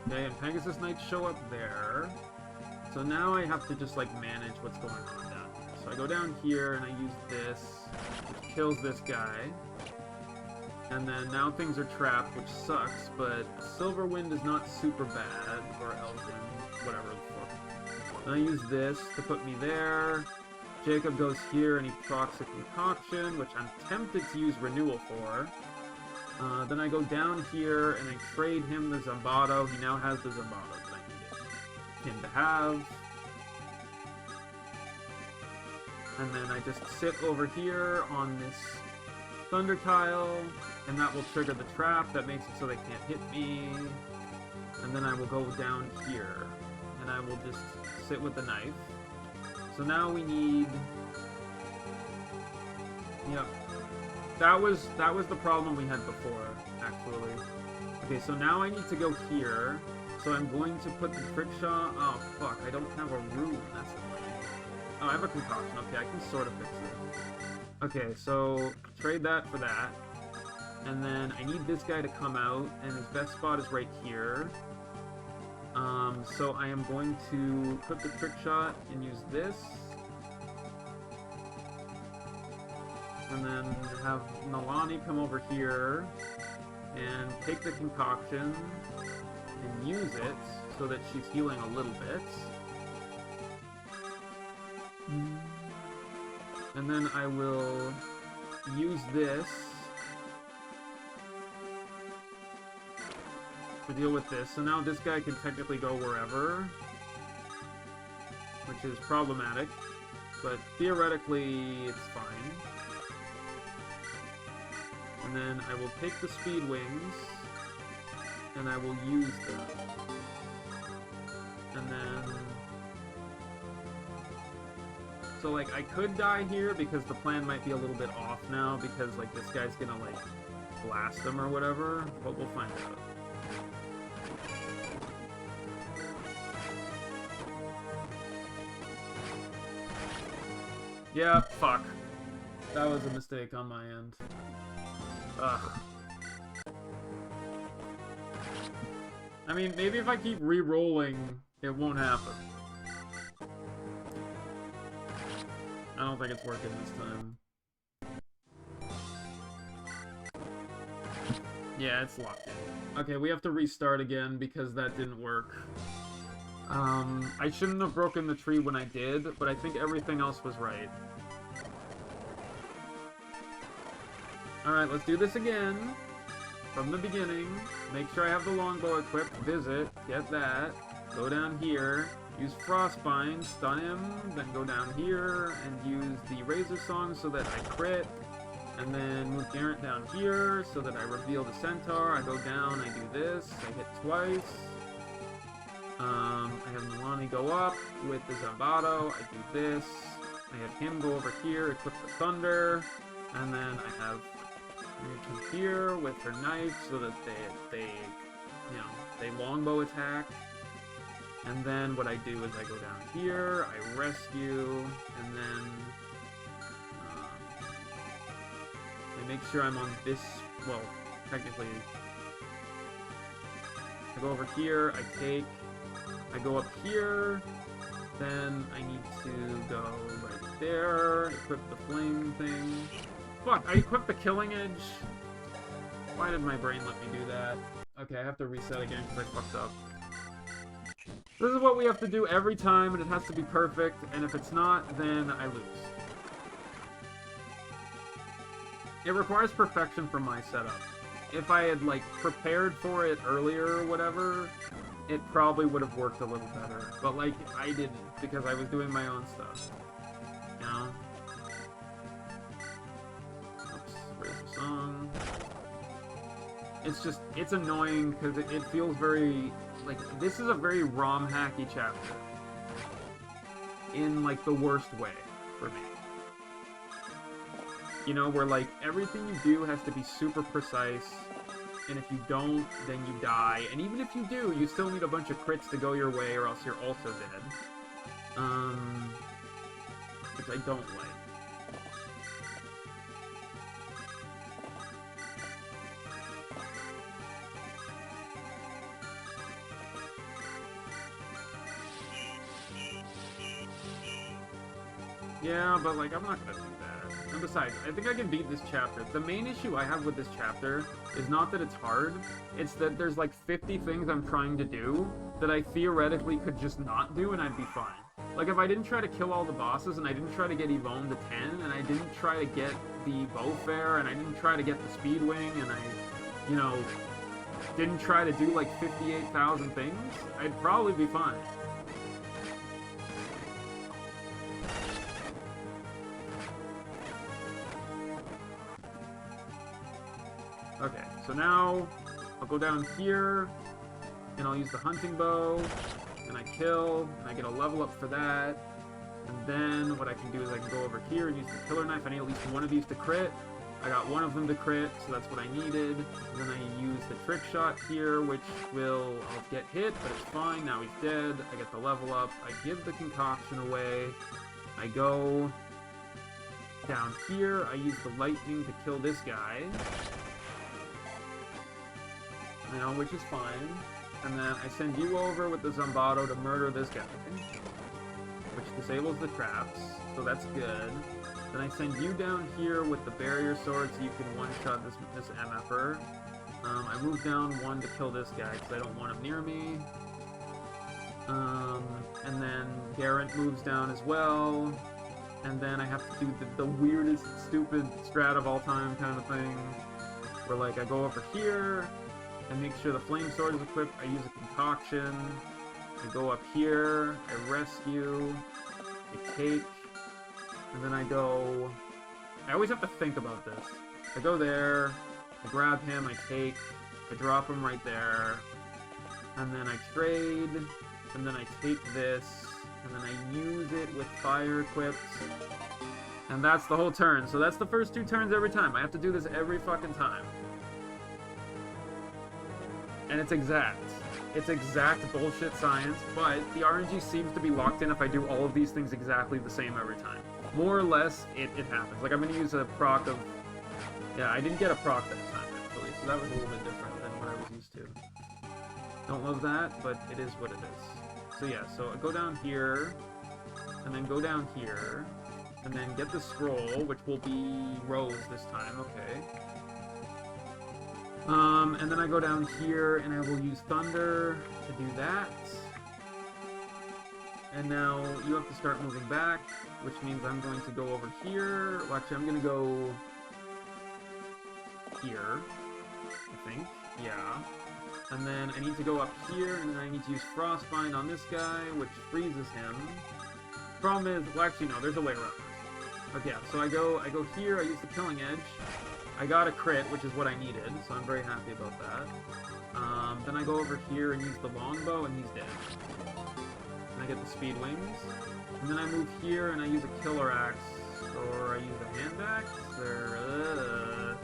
Okay, and Pegasus Knights show up there. So now I have to just, like, manage what's going on down here. So I go down here and I use this, which kills this guy. And then now things are trapped, which sucks, but Silverwind is not super bad, or Elfwind, whatever the fuck. And I use this to put me there. Jacob goes here and he procs a Concoction, which I'm tempted to use Renewal for. Then I go down here and I trade him the Zambato. He now has the Zambato that I needed him to have. And then I just sit over here on this Thunder Tile, and that will trigger the trap that makes it so they can't hit me. And then I will go down here, and I will just sit with the knife. So now we need... Yep. That was the problem we had before, actually. Okay, so now I need to go here. So I'm going to put the Trick Shot... Oh, fuck, I don't have a rune. That's annoying. Oh, I have a Concoction. Okay, I can sort of fix it. Okay, so trade that for that. And then I need this guy to come out, and his best spot is right here. So I am going to put the Trick Shot and use this. And then have Nalani come over here and take the Concoction and use it so that she's healing a little bit. And then I will use this to deal with this. So now this guy can technically go wherever, which is problematic, but theoretically it's fine. And then I will take the Speed Wings, and I will use them. And then... So, like, I could die here because the plan might be a little bit off now because, like, this guy's gonna, like, blast them or whatever, but we'll find out. Yeah, fuck. That was a mistake on my end. Ugh. I mean, maybe if I keep re-rolling, it won't happen. I don't think it's working this time. Yeah, it's locked in. Okay, we have to restart again because that didn't work. I shouldn't have broken the tree when I did, but I think everything else was right. Alright, let's do this again. From the beginning. Make sure I have the longbow equipped. Visit. Get that. Go down here. Use Frostbind. Stun him. Then go down here and use the Razor Song so that I crit. And then move Garrett down here so that I reveal the Centaur. I go down. I do this. I hit twice. I have Nalani go up with the Zambato. I do this. I have him go over here. Equip the Thunder. And then I have... come here with her knife so that they longbow attack. And then what I do is I go down here, I rescue, and then I make sure I'm on this, well, technically, I go over here, I go up here, then I need to go right there, equip the flame thing. Fuck, I equipped the Killing Edge. Why did my brain let me do that? Okay, I have to reset again because I fucked up. This is what we have to do every time, and it has to be perfect, and if it's not, then I lose. It requires perfection for my setup. If I had, like, prepared for it earlier or whatever, it probably would have worked a little better. But, like, I didn't, because I was doing my own stuff. You know? Song. It's just, it's annoying because it feels very, like, this is a very ROM hacky chapter. In, like, the worst way for me. You know, where, like, everything you do has to be super precise, and if you don't, then you die. And even if you do, you still need a bunch of crits to go your way, or else you're also dead. Which I don't like. Yeah, but, like, I'm not gonna do that. And besides, I think I can beat this chapter. The main issue I have with this chapter is not that it's hard, it's that there's, like, 50 things I'm trying to do that I theoretically could just not do and I'd be fine. Like, if I didn't try to kill all the bosses, and I didn't try to get Yvonne to 10, and I didn't try to get the Bowfair, and I didn't try to get the Speedwing, and I, you know, didn't try to do, like, 58,000 things, I'd probably be fine. Okay, so now I'll go down here, and I'll use the hunting bow, and I kill, and I get a level up for that. And then what I can do is I can go over here and use the killer knife. I need at least one of these to crit. I got one of them to crit, so that's what I needed. And then I use the trick shot here, which will, I'll get hit, but it's fine. Now he's dead. I get the level up. I give the concoction away. I go down here. I use the lightning to kill this guy. You know, which is fine. And then I send you over with the Zombato to murder this guy, which disables the traps, so that's good. Then I send you down here with the barrier sword so you can one-shot this MFer. I move down one to kill this guy because I don't want him near me. And then Garrett moves down as well. And then I have to do the weirdest, stupid strat of all time kind of thing. Where, like, I go over here, I make sure the flame sword is equipped, I use a concoction, I go up here, I rescue, I take, and then I go... I always have to think about this. I go there, I grab him, I take, I drop him right there, and then I trade, and then I take this, and then I use it with fire equipped, and that's the whole turn. So that's the first 2 turns every time. I have to do this every fucking time. And it's exact. It's exact bullshit science, but the RNG seems to be locked in if I do all of these things exactly the same every time. More or less, it happens. Like, I'm going to use a proc of... Yeah, I didn't get a proc that time, actually, so that was a little bit different than what I was used to. Don't love that, but it is what it is. So yeah, so I go down here, and then go down here, and then get the scroll, which will be Rose this time, okay. And then I go down here, and I will use Thunder to do that. And now you have to start moving back, which means I'm going to go over here. Well, actually, I'm going to go here, I think. Yeah. And then I need to go up here, and then I need to use Frostbind on this guy, which freezes him. Problem is, well, actually, no, there's a way around this. Okay, yeah, so I go here, I use the Killing Edge. I got a crit, which is what I needed, so I'm very happy about that. Then I go over here and use the longbow, and he's dead. And I get the speed wings. And then I move here and I use a killer axe, or I use a hand axe, or...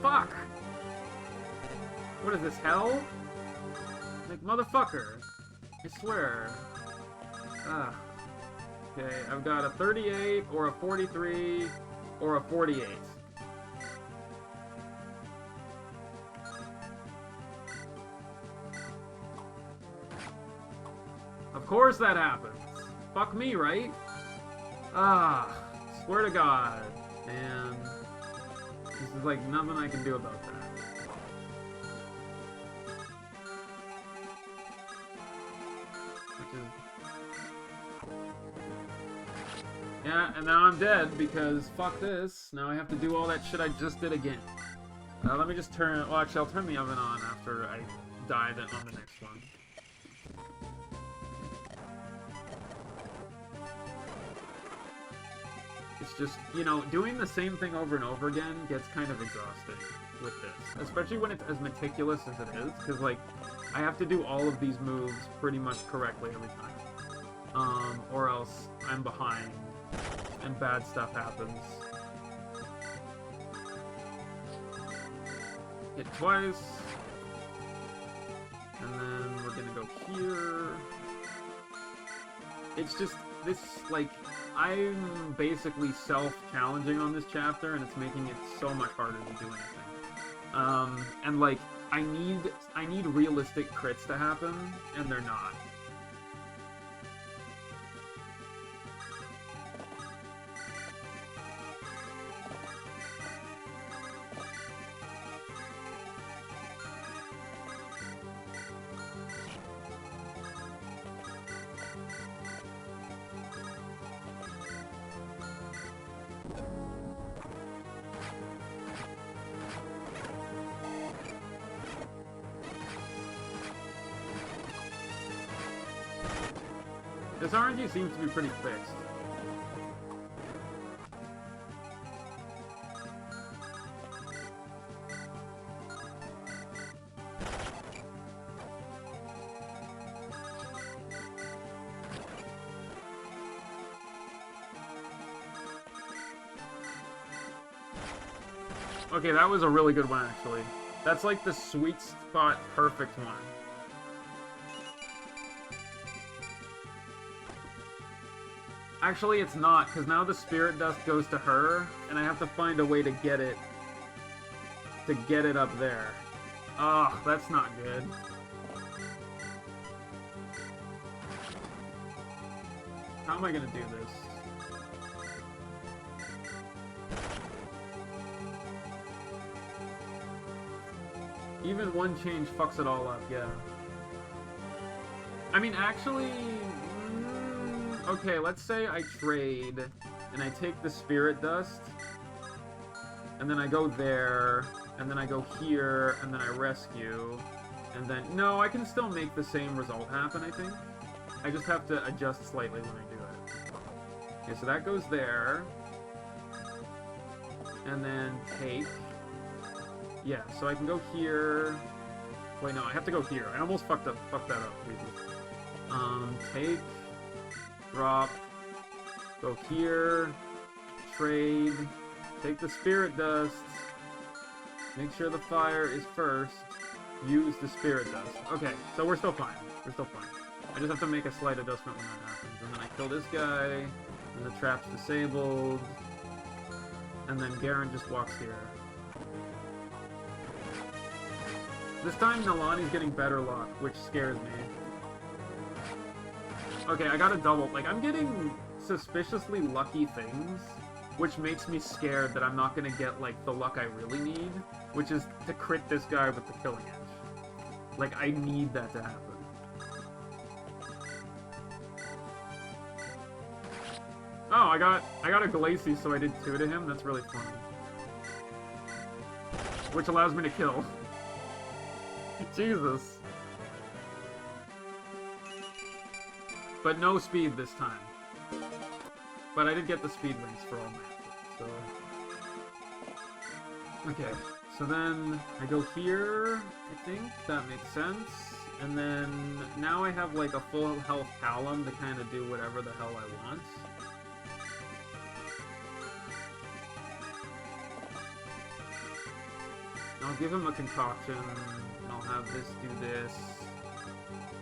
Fuck! What is this, hell? Like, motherfucker! I swear. Ah. Okay, I've got a 38, or a 43, or a 48. Of course that happens. Fuck me, right? Ah, swear to God. Man. This is like nothing I can do about that. Which is... Yeah, and now I'm dead because fuck this. Now I have to do all that shit I just did again. Let me just turn... Well, actually, I'll turn the oven on after I die on the next one. It's just, you know, doing the same thing over and over again gets kind of exhausting with this. Especially when it's as meticulous as it is, because, like, I have to do all of these moves pretty much correctly every time. Or else I'm behind, and bad stuff happens. Hit twice. And then we're gonna go here. It's just, this, like... I'm basically self-challenging on this chapter, and it's making it so much harder to do anything. And like, I need realistic crits to happen, and they're not. This RNG seems to be pretty fixed. Okay, that was a really good one, actually. That's like the sweet spot perfect one. Actually, it's not, because now the spirit dust goes to her, and I have to find a way to get it up there. Ugh, that's not good. How am I gonna do this? Even one change fucks it all up, yeah. I mean, actually... okay, let's say I trade, and I take the spirit dust, and then I go there, and then I go here, and then I rescue, and then... no, I can still make the same result happen, I think. I just have to adjust slightly when I do it. Okay, so that goes there, and then take... yeah, so I can go here... wait, no, I have to go here. I almost fucked that up. Take... drop... go here... trade... take the spirit dust... make sure the fire is first... use the spirit dust. Okay, so we're still fine. We're still fine. I just have to make a slight adjustment when that happens. And then I kill this guy... and the trap's disabled... and then Garen just walks here. This time, Nalani's getting better luck, which scares me. Okay, I got a double. Like, I'm getting suspiciously lucky things, which makes me scared that I'm not gonna get, like, the luck I really need, which is to crit this guy with the killing edge. Like, I need that to happen. Oh, I got a Glacy, so I did 2 to him. That's really funny. Which allows me to kill. Jesus. But no speed this time. But I did get the speed links for all matches, so... okay, so then I go here, I think. That makes sense. And then now I have like a full health Callum to kind of do whatever the hell I want. I'll give him a concoction. I'll have this do this,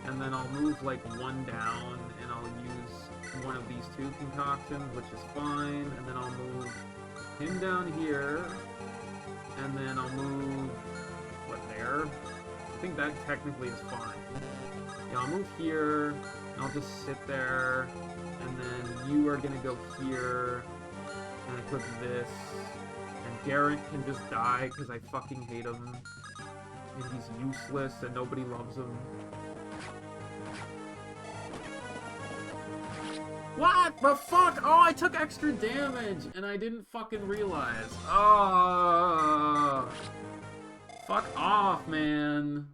and then I'll move like 1 down, and I'll use one of these 2 concoctions, which is fine, and then I'll move him down here, and then I'll move, what, there? I think that technically is fine. Yeah, I'll move here, and I'll just sit there, and then you are gonna go here, and I click this, and Garrett can just die, because I fucking hate him. And he's useless and nobody loves him. What the fuck? Oh, I took extra damage and I didn't fucking realize. Oh, fuck off, man.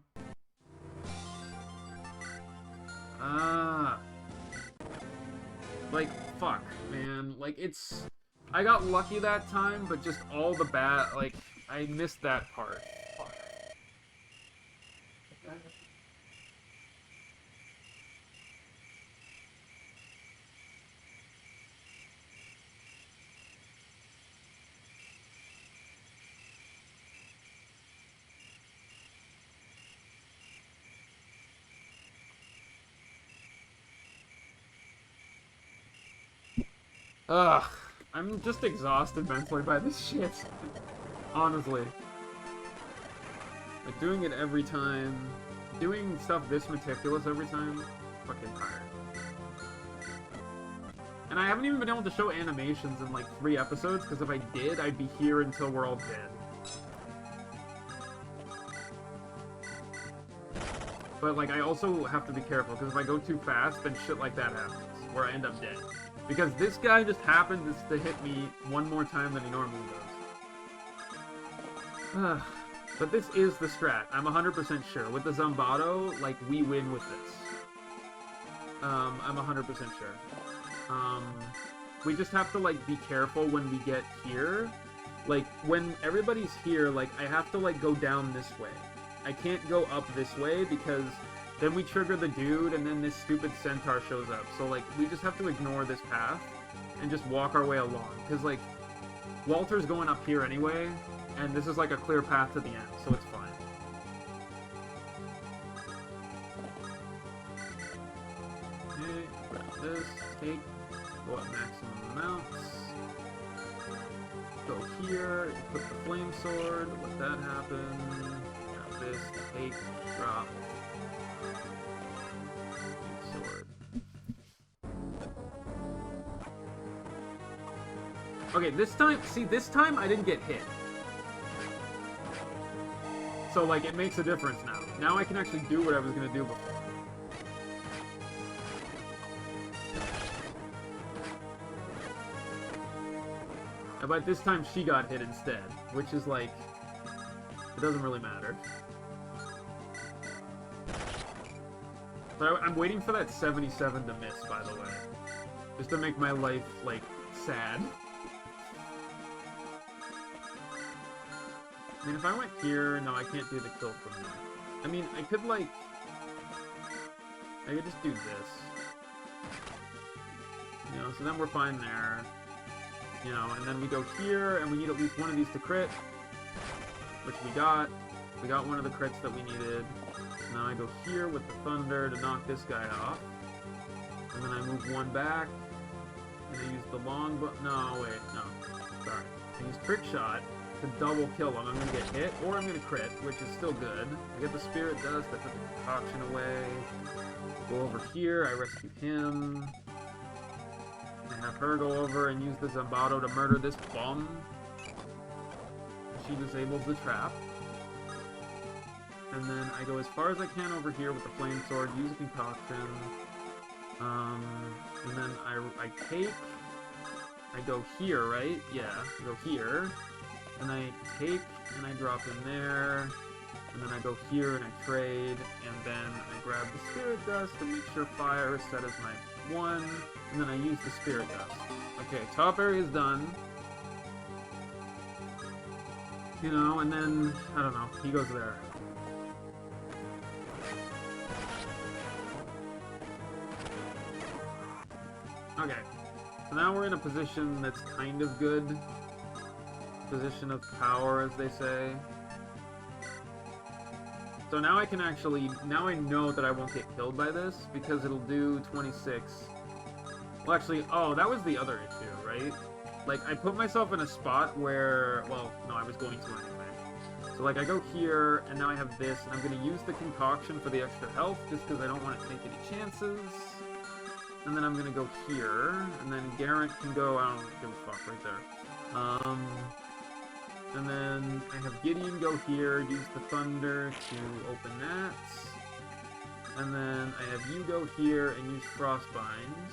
Like, fuck, man. Like, it's... I got lucky that time, but just all the bad... like, I missed that part. Ugh, I'm just exhausted mentally by this shit. Honestly. Like, doing it every time, doing stuff this meticulous every time, fucking tired. And I haven't even been able to show animations in like 3 episodes, because if I did, I'd be here until we're all dead. But like, I also have to be careful, because if I go too fast, then shit like that happens, where I end up dead. Because this guy just happened to hit me 1 more time than he normally does. But this is the strat, I'm 100% sure. With the Zombato, like, we win with this. I'm 100% sure. We just have to, like, be careful when we get here. Like, when everybody's here, like, I have to, like, go down this way. I can't go up this way because then we trigger the dude and then this stupid centaur shows up. So, like, we just have to ignore this path and just walk our way along. Because, like, Walter's going up here anyway, and this is, like, a clear path to the end, so it's fine. Okay, grab this, take, go up maximum amounts. Go here, equip the flame sword, let that happen. Grab this, take, drop. Sword. Okay, this time I didn't get hit. So, like, it makes a difference now. Now I can actually do what I was gonna do before. But this time she got hit instead, which is like, it doesn't really matter. But I'm waiting for that 77 to miss, by the way. Just to make my life, like, sad. I mean, if I went here, no, I can't do the kill from there. I mean, I could, like, I could just do this. You know, so then we're fine there. You know, and then we go here, and we need at least one of these to crit, which we got. We got one of the crits that we needed. So now I go here with the thunder to knock this guy off. And then I move one back, and I use the long bow. No, wait, no. Sorry. I use trick shot to double kill him. I'm going to get hit, or I'm going to crit, which is still good. I get the spirit dust, I put the concoction away. Go over here, I rescue him. I have her go over and use the Zambado to murder this bum. She disables the trap. And then I go as far as I can over here with the flame sword, use a concoction. And then I take... I go here, right? Yeah, I go here. And I take and I drop in there. And then I go here and I trade. And then I grab the spirit dust to make sure fire is set as my 1. And then I use the spirit dust. Okay, top area is done. You know, and then, I don't know, he goes there. Okay, so now we're in a position that's kind of good. Position of power, as they say. So now I can actually, now I know that I won't get killed by this, because it'll do 26. Well, actually, oh, that was the other issue, right? Like, I put myself in a spot where, well, no, I was going to anyway. So, like, I go here, and now I have this, and I'm going to use the concoction for the extra health, just because I don't want to take any chances. And then I'm going to go here, and then Garrett can go, I don't give a fuck, right there. And then I have Gideon go here, use the thunder to open that. And then I have you go here and use Frostbind.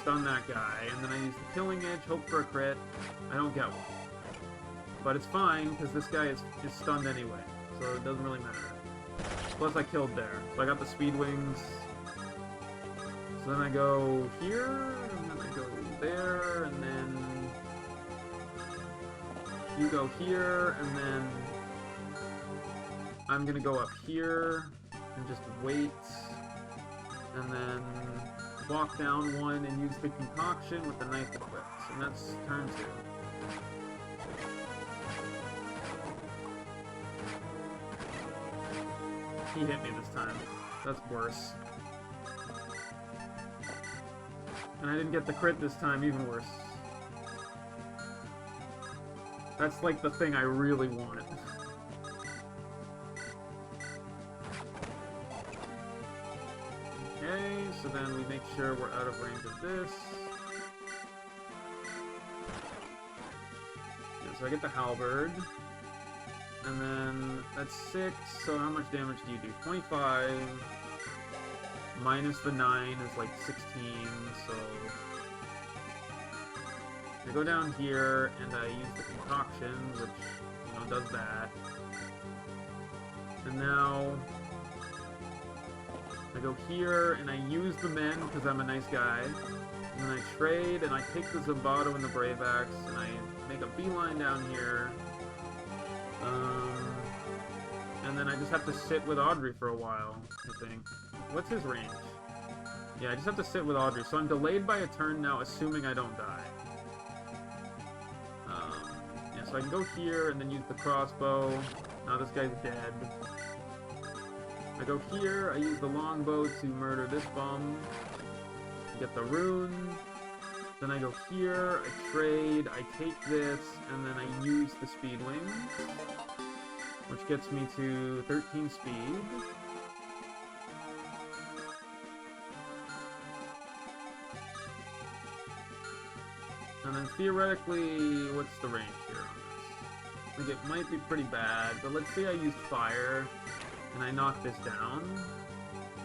Stun that guy, and then I use the Killing Edge, hope for a crit. I don't get one. But it's fine, because this guy is stunned anyway, so it doesn't really matter. Plus I killed there, so I got the Speed Wings. So then I go here, and then I go there, and then you go here, and then I'm gonna go up here and just wait, and then walk down one and use the concoction with the knife equipped. And that's turn 2. He hit me this time. That's worse. And I didn't get the crit this time, even worse. That's like the thing I really wanted. Okay, so then we make sure we're out of range of this. Yeah, so I get the halberd. And then that's 6, so how much damage do you do? 25 minus the 9 is like 16, so I go down here and I use the concoction, which, you know, does that. And now I go here, and I use the men, because I'm a nice guy. And then I trade, and I take the Zombato and the Brave Axe, and I make a beeline down here. And then I just have to sit with Audrey for a while, I think. What's his range? Yeah, I just have to sit with Audrey. So I'm delayed by a turn now, assuming I don't die. Yeah, so I can go here and then use the crossbow. Now this guy's dead. I go here, I use the longbow to murder this bum. Get the rune. Then I go here, I trade, I take this, and then I use the speed wings, which gets me to 13 speed. And then theoretically, what's the range here on this? I think it might be pretty bad, but let's say I use fire, and I knock this down.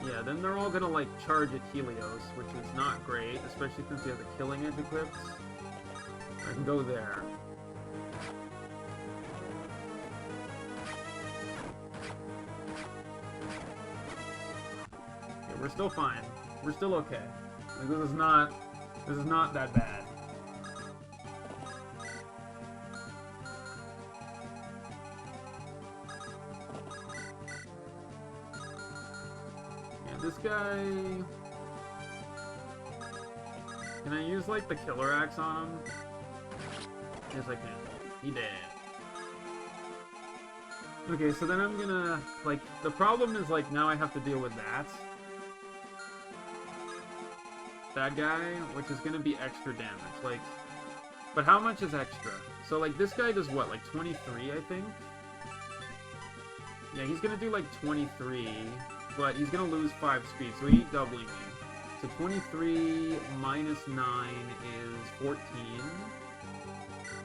Yeah, then they're all gonna, like, charge at Helios, which is not great, especially since he has a killing edge equipped. I can go there. Yeah, we're still fine. We're still okay. Like, this is not that bad. This guy... Can I use, like, the killer axe on him? Yes, I can. He dead. Okay, so then I'm gonna... Like, the problem is, like, now I have to deal with that. That guy, which is gonna be extra damage. Like, but how much is extra? So, like, this guy does what? Like, 23, I think? Yeah, he's gonna do, like, 23... But he's gonna lose 5 speed, so he ain't doubling me. So 23 minus 9 is 14.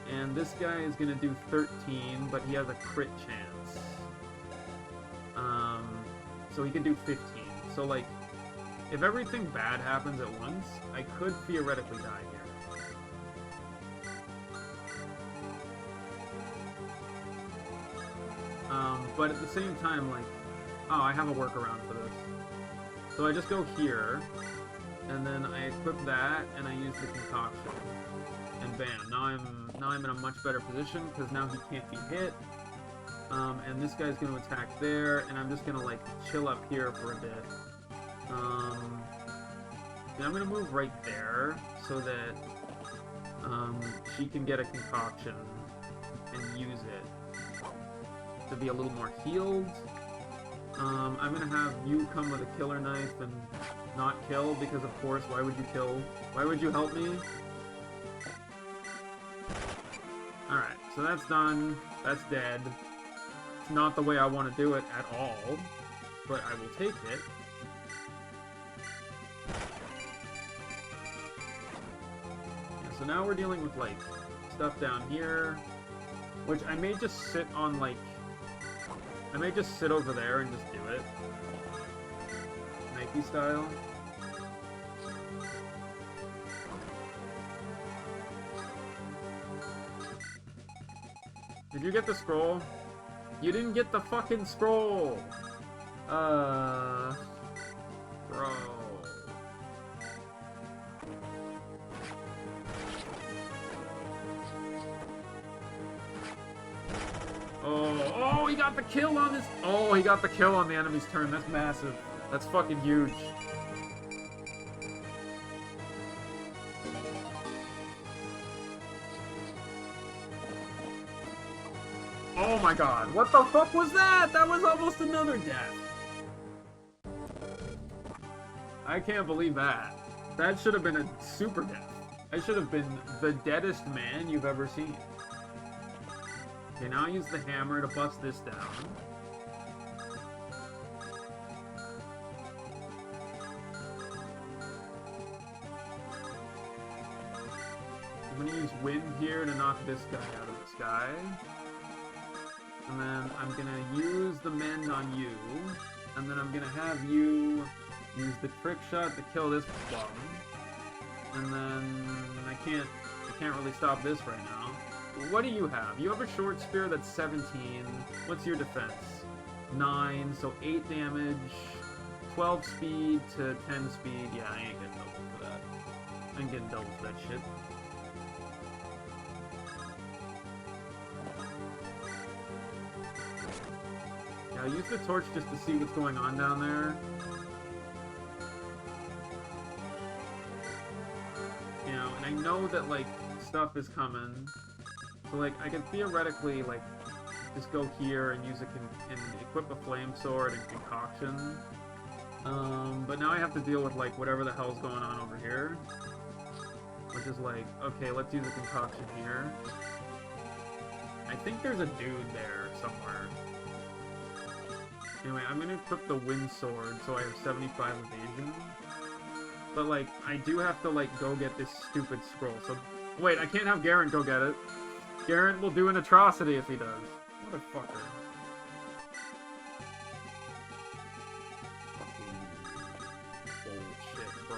And this guy is gonna do 13, but he has a crit chance. So he can do 15. So, like, if everything bad happens at once, I could theoretically die here. But at the same time, like, oh, I have a workaround for this. So I just go here, and then I equip that, and I use the concoction. And bam, now I'm in a much better position, because now he can't be hit. And this guy's going to attack there, and I'm just going to, like, chill up here for a bit. And I'm going to move right there, so that she can get a concoction and use it to be a little more healed. I'm gonna have you come with a killer knife and not kill, because of course, why would you kill? Why would you help me? Alright, so that's done. That's dead. It's not the way I want to do it at all, but I will take it. Yeah, so now we're dealing with, like, stuff down here, which I may just sit on, like, I may just sit over there and just do it. Nike style. Did you get the scroll? You didn't get the fucking scroll! Bro. Oh, he got the kill on this. Oh, he got the kill on the enemy's turn. That's massive. That's fucking huge. Oh my god. What the fuck was that? That was almost another death. I can't believe that. That should have been a super death. I should have been the deadest man you've ever seen. Okay, now I use the hammer to bust this down. I'm gonna use wind here to knock this guy out of the sky. And then I'm gonna use the mend on you. And then I'm gonna have you use the trick shot to kill this bum. And then I can't really stop this right now. What do you have? You have a short spear that's 17. What's your defense? 9, so 8 damage, 12 speed to 10 speed. Yeah, I ain't getting double for that. I ain't getting double for that shit. Yeah, I'll use the torch just to see what's going on down there. You know, and I know that, like, stuff is coming. So, like, I can theoretically, like, just go here and use and equip a flame sword and concoction. But now I have to deal with, like, whatever the hell's going on over here. Which is like, okay, let's use a concoction here. I think there's a dude there somewhere. Anyway, I'm gonna equip the wind sword so I have 75 evasion. But, like, I do have to, like, go get this stupid scroll. So, wait, I can't have Garen go get it. Garen will do an atrocity if he does. Motherfucker. Bullshit, bro.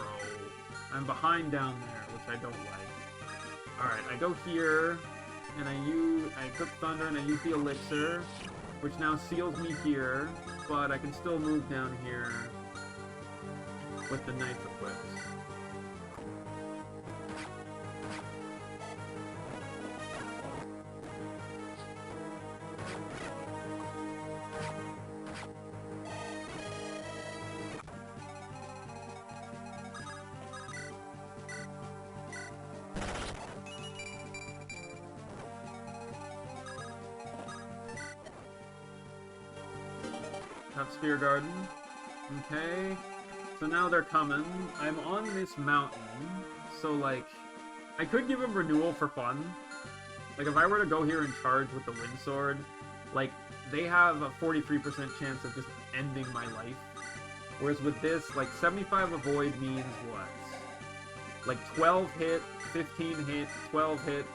I'm behind down there, which I don't like. Alright, I go here, and I equip Thunder, and I use the Elixir, which now seals me here, but I can still move down here with the knife equipped. Have Spear Garden. Okay. So now they're coming. I'm on this mountain. So, like, I could give him Renewal for fun. Like, if I were to go here and charge with the Wind Sword, like, they have a 43% chance of just ending my life. Whereas with this, like, 75 avoid means what? Like, 12 hit, 15 hit, 12 hit,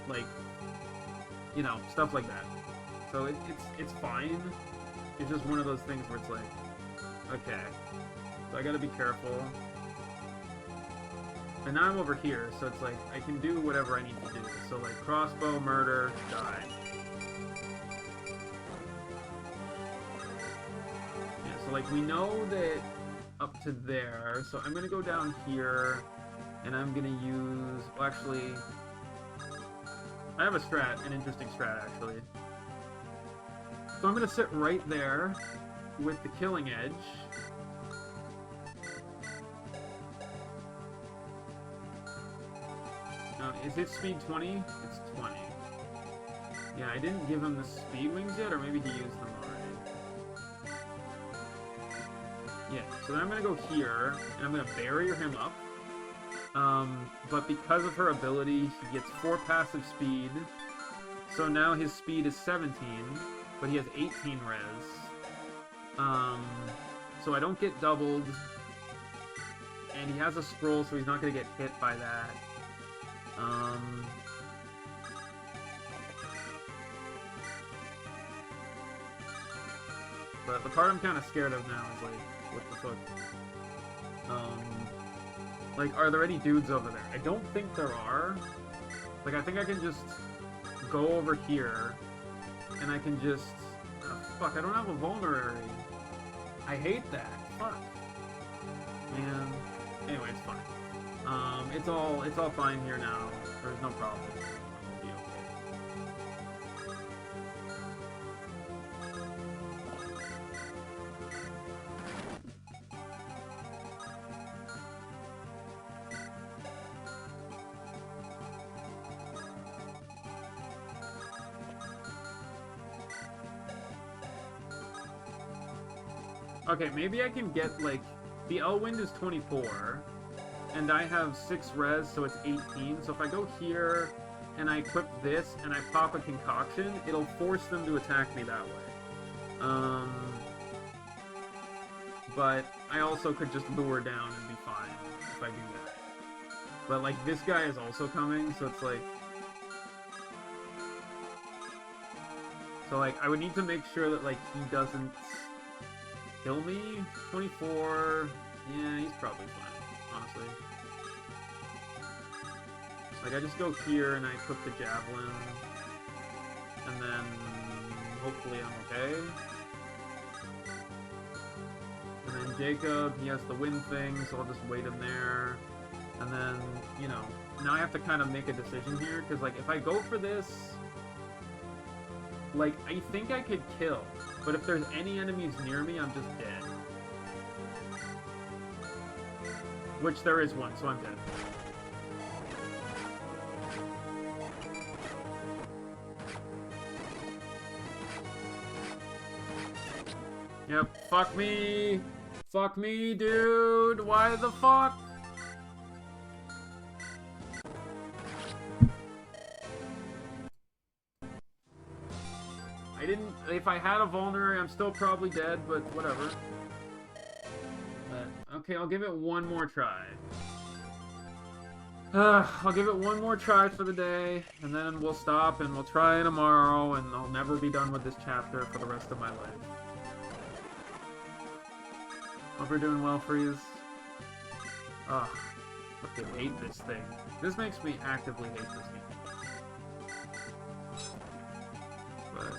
like, you know, stuff like that. So it's fine. It's just one of those things where it's like, okay, so I gotta be careful. And now I'm over here, so it's like, I can do whatever I need to do. So, like, crossbow, murder, die. Yeah, so, like, we know that up to there, so I'm gonna go down here, and I'm gonna use, well, actually, I have a strat, an interesting strat, actually. So I'm gonna sit right there with the Killing Edge. Is it speed 20? It's 20. Yeah, I didn't give him the speed wings yet, or maybe he used them already. Yeah, so then I'm gonna go here, and I'm gonna barrier him up. But because of her ability, he gets 4 passive speed. So now his speed is 17. But he has 18 res. So I don't get doubled. And he has a scroll, so he's not going to get hit by that. But the part I'm kind of scared of now is, like, what the fuck? Like, are there any dudes over there? I don't think there are. Like, I think I can just go over here. And I can just... Oh, fuck, I don't have a vulnerary. I hate that. Fuck. Man. Anyway, it's fine. It's all fine here now. There's no problem. I'll be okay, maybe I can get, like, the Elwind is 24, and I have 6 res, so it's 18, so if I go here, and I equip this, and I pop a concoction, it'll force them to attack me that way. But I also could just lure down and be fine if I do that. But, like, this guy is also coming, so it's like... So, like, I would need to make sure that, like, he doesn't... kill me? 24... Yeah, he's probably fine, honestly. Like, I just go here and I equip the javelin. And then... hopefully I'm okay. And then Jacob, he has the wind thing, so I'll just wait him there. And then, you know, now I have to kind of make a decision here, because, like, if I go for this, like, I think I could kill, but if there's any enemies near me, I'm just dead. Which there is one, so I'm dead. Yep, fuck me! Fuck me, dude! Why the fuck? I didn't... If I had a vulnerary, I'm still probably dead, but whatever. But, okay, I'll give it one more try. I'll give it one more try for the day, and then we'll stop, and we'll try tomorrow, and I'll never be done with this chapter for the rest of my life. Hope you're doing well, Freeze. Ugh. I hate this thing. This makes me actively hate this game. But...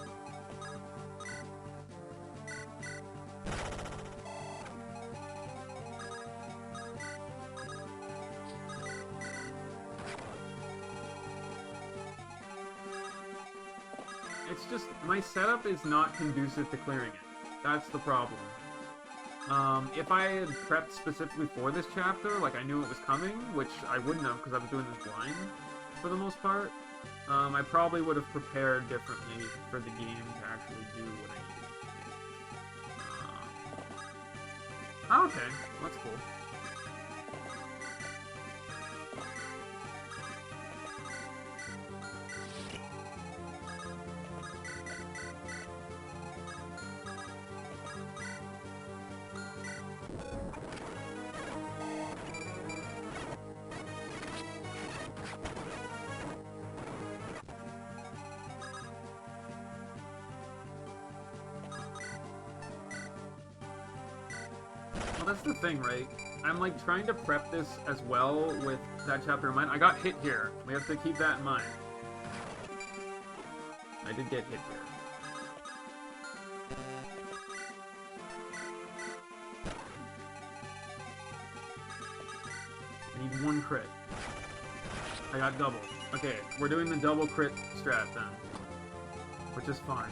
it's just, my setup is not conducive to clearing it. That's the problem. If I had prepped specifically for this chapter, like I knew it was coming, which I wouldn't have because I was doing this blind for the most part, I probably would have prepared differently for the game to actually do what I needed to do. Okay, that's cool. Well, that's the thing, right? I'm like trying to prep this as well with that chapter in mind. I got hit here. We have to keep that in mind. I did get hit here. I need one crit. I got double. Okay, we're doing the double crit strat then. Which is fine.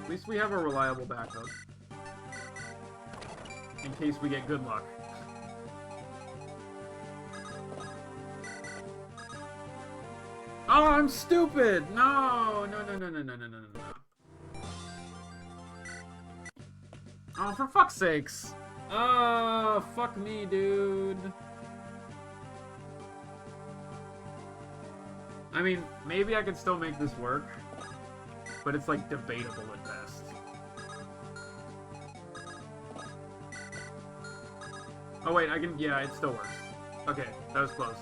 At least we have a reliable backup. In case we get good luck. Oh, I'm stupid! No! No. Oh, for fuck's sakes! Oh, fuck me, dude. I mean, maybe I could still make this work. But it's, like, debatable at best. Oh, wait, I can... Yeah, it still works. Okay, that was close.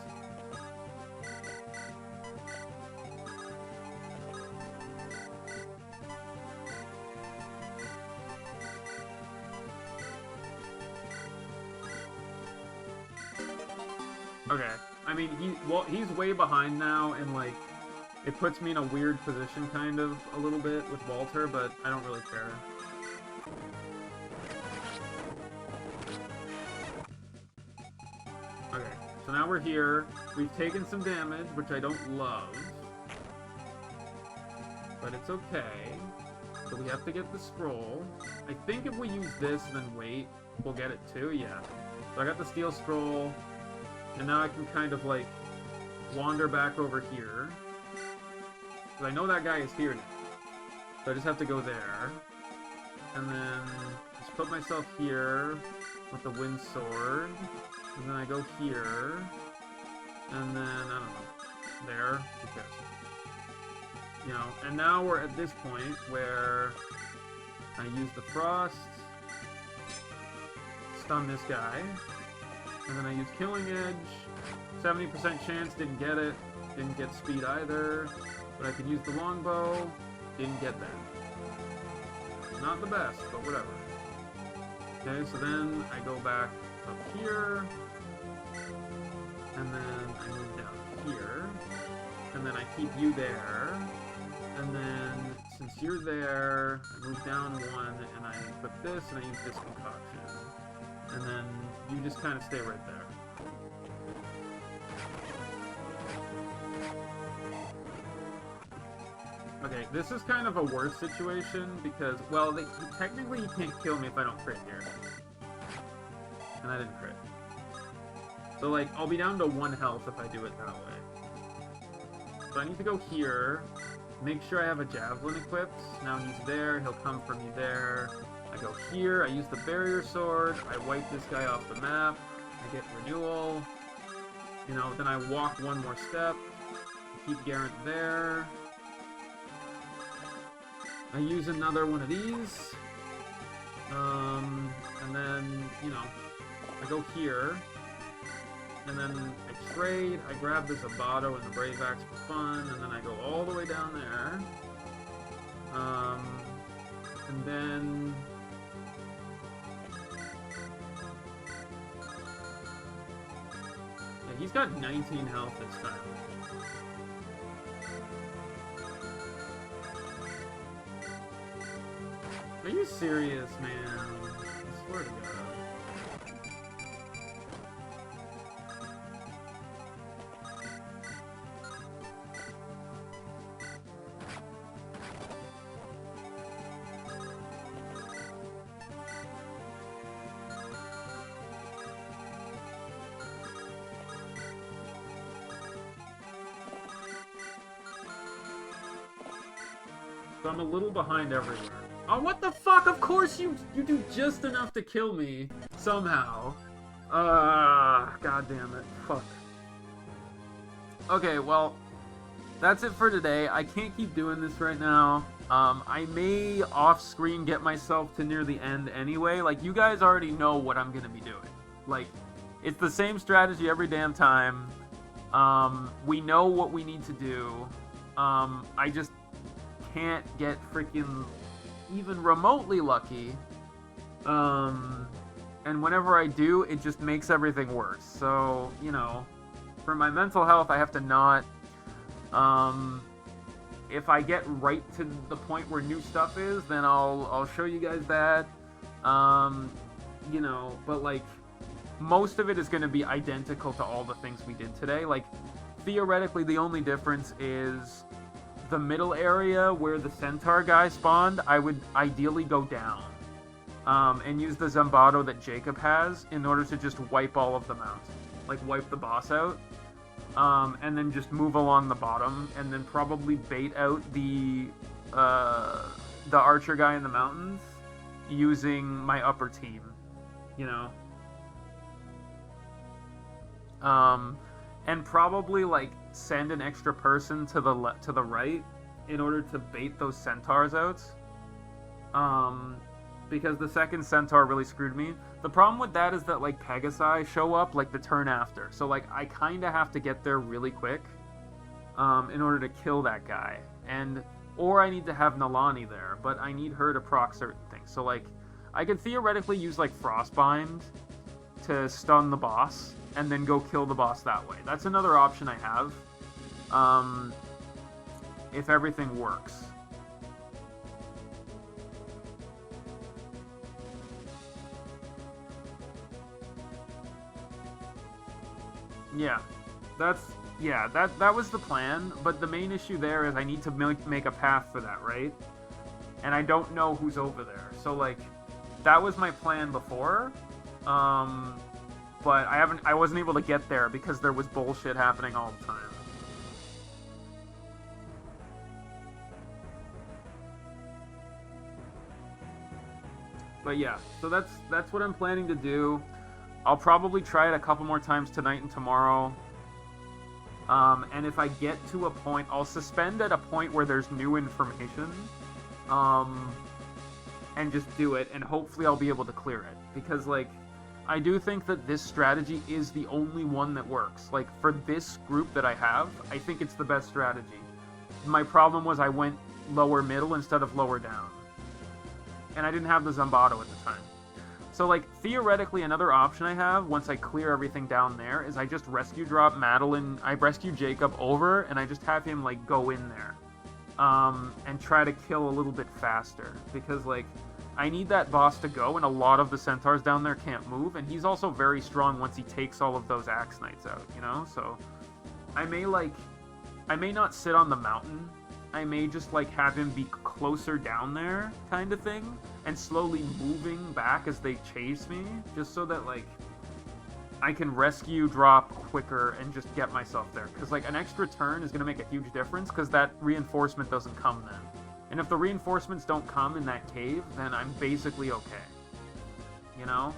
Okay. I mean, he's way behind now, and, like... It puts me in a weird position, kind of, a little bit, with Walter, but I don't really care. Okay, so now we're here. We've taken some damage, which I don't love. But it's okay. So we have to get the scroll. I think if we use this and then wait, we'll get it too, yeah. So I got the steel scroll, and now I can kind of, like, wander back over here. Because I know that guy is here now. So I just have to go there. And then just put myself here with the wind sword. And then I go here. And then, I don't know, there. Who cares? You know, and now we're at this point where I use the frost, stun this guy, and then I use Killing Edge. 70% chance, didn't get it. Didn't get speed either. But I could use the longbow, didn't get that. Not the best, but whatever. Okay, so then I go back up here, and then I move down here, and then I keep you there, and then since you're there, I move down one, and I put this, and I use this concoction, and then you just kind of stay right there. Okay, this is kind of a worse situation because, well, technically he can't kill me if I don't crit here. And I didn't crit. So, like, I'll be down to 1 health if I do it that way. So I need to go here, make sure I have a javelin equipped. Now he's there, he'll come for me there. I go here, I use the barrier sword, I wipe this guy off the map, I get renewal. You know, then I walk 1 more step, keep Garrett there. I use another one of these, and then, you know, I go here, and then I trade, I grab the Zambato and the Brave Axe for fun, and then I go all the way down there, and then, yeah, he's got 19 health this time. Are you serious, man? I swear to God. So I'm a little behind everywhere. Oh, what the fuck? Of course you do just enough to kill me, somehow. God damn it. Fuck. Okay, well, that's it for today. I can't keep doing this right now. I may off-screen get myself to near the end anyway. Like, you guys already know what I'm gonna be doing. Like, it's the same strategy every damn time. We know what we need to do. I just can't get freaking even remotely lucky, and whenever I do, it just makes everything worse. So, you know, for my mental health, I have to not, if I get right to the point where new stuff is, then I'll show you guys that, you know, but, like, most of it is going to be identical to all the things we did today. Like, theoretically, the only difference is the middle area where the centaur guy spawned. I would ideally go down and use the Zambato that Jacob has in order to just wipe all of them out, like wipe the boss out, and then just move along the bottom, and then probably bait out the archer guy in the mountains using my upper team, you know. And probably, like, send an extra person to the right in order to bait those centaurs out. Because the second centaur really screwed me. The problem with that is that, like, Pegasi show up, like, the turn after. So, like, I kind of have to get there really quick in order to kill that guy. Or I need to have Nalani there, but I need her to proc certain things. So, like, I could theoretically use, like, Frostbind to stun the boss and then go kill the boss that way. That's another option I have, if everything works. Yeah, that was the plan, but the main issue there is I need to make a path for that, right? And I don't know who's over there. So, like, that was my plan before, but I wasn't able to get there because there was bullshit happening all the time. But yeah, so that's what I'm planning to do. I'll probably try it a couple more times tonight and tomorrow. And if I get to a point, I'll suspend at a point where there's new information. And just do it, and hopefully I'll be able to clear it. Because, like, I do think that this strategy is the only one that works. Like, for this group that I have, I think it's the best strategy. My problem was I went lower middle instead of lower down. And I didn't have the Zambato at the time. So, like, theoretically, another option I have, once I clear everything down there, is I just rescue drop Madeline, I rescue Jacob over, and I just have him, like, go in there. And try to kill a little bit faster. Because, like, I need that boss to go, and a lot of the centaurs down there can't move, and he's also very strong once he takes all of those Axe Knights out, you know? So, I may not sit on the mountain. I may just, like, have him be closer down there, kind of thing, and slowly moving back as they chase me, just so that, like, I can rescue drop quicker and just get myself there. Because, like, an extra turn is going to make a huge difference, because that reinforcement doesn't come then. And if the reinforcements don't come in that cave, then I'm basically okay. You know?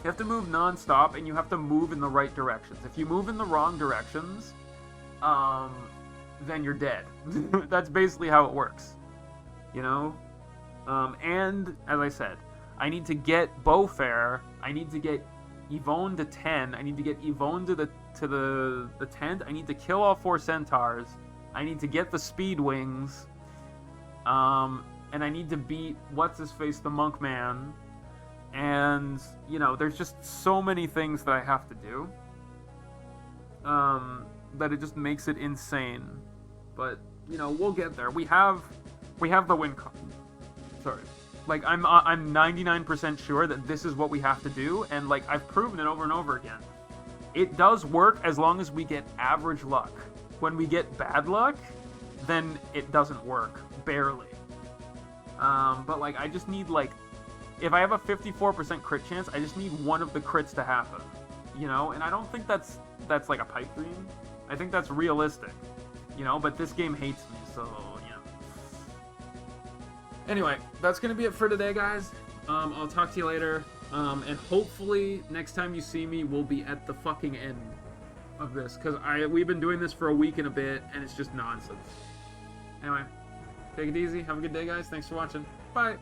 You have to move non-stop, and you have to move in the right directions. If you move in the wrong directions, then you're dead. That's basically how it works. You know? And, as I said, I need to get Beaufair, I need to get Yvonne to 10, I need to get Yvonne to the tent, I need to kill all 4 centaurs, I need to get the speed wings, and I need to beat what's-his-face, the monk man. And, you know, there's just so many things that I have to do, that it just makes it insane. But, you know, we'll get there. We have the win con. Sorry. Like, I'm 99% sure that this is what we have to do, and, like, I've proven it over and over again. It does work as long as we get average luck. When we get bad luck, then it doesn't work. Barely. But, like, I just need, like, if I have a 54% crit chance, I just need one of the crits to happen, you know? And I don't think that's like a pipe dream. I think that's realistic, you know? But this game hates me, so, you know. Anyway, that's going to be it for today, guys. I'll talk to you later. And hopefully, next time you see me, we'll be at the fucking end of this. Because we've been doing this for a week and a bit, and it's just nonsense. Anyway, take it easy. Have a good day, guys. Thanks for watching. Bye.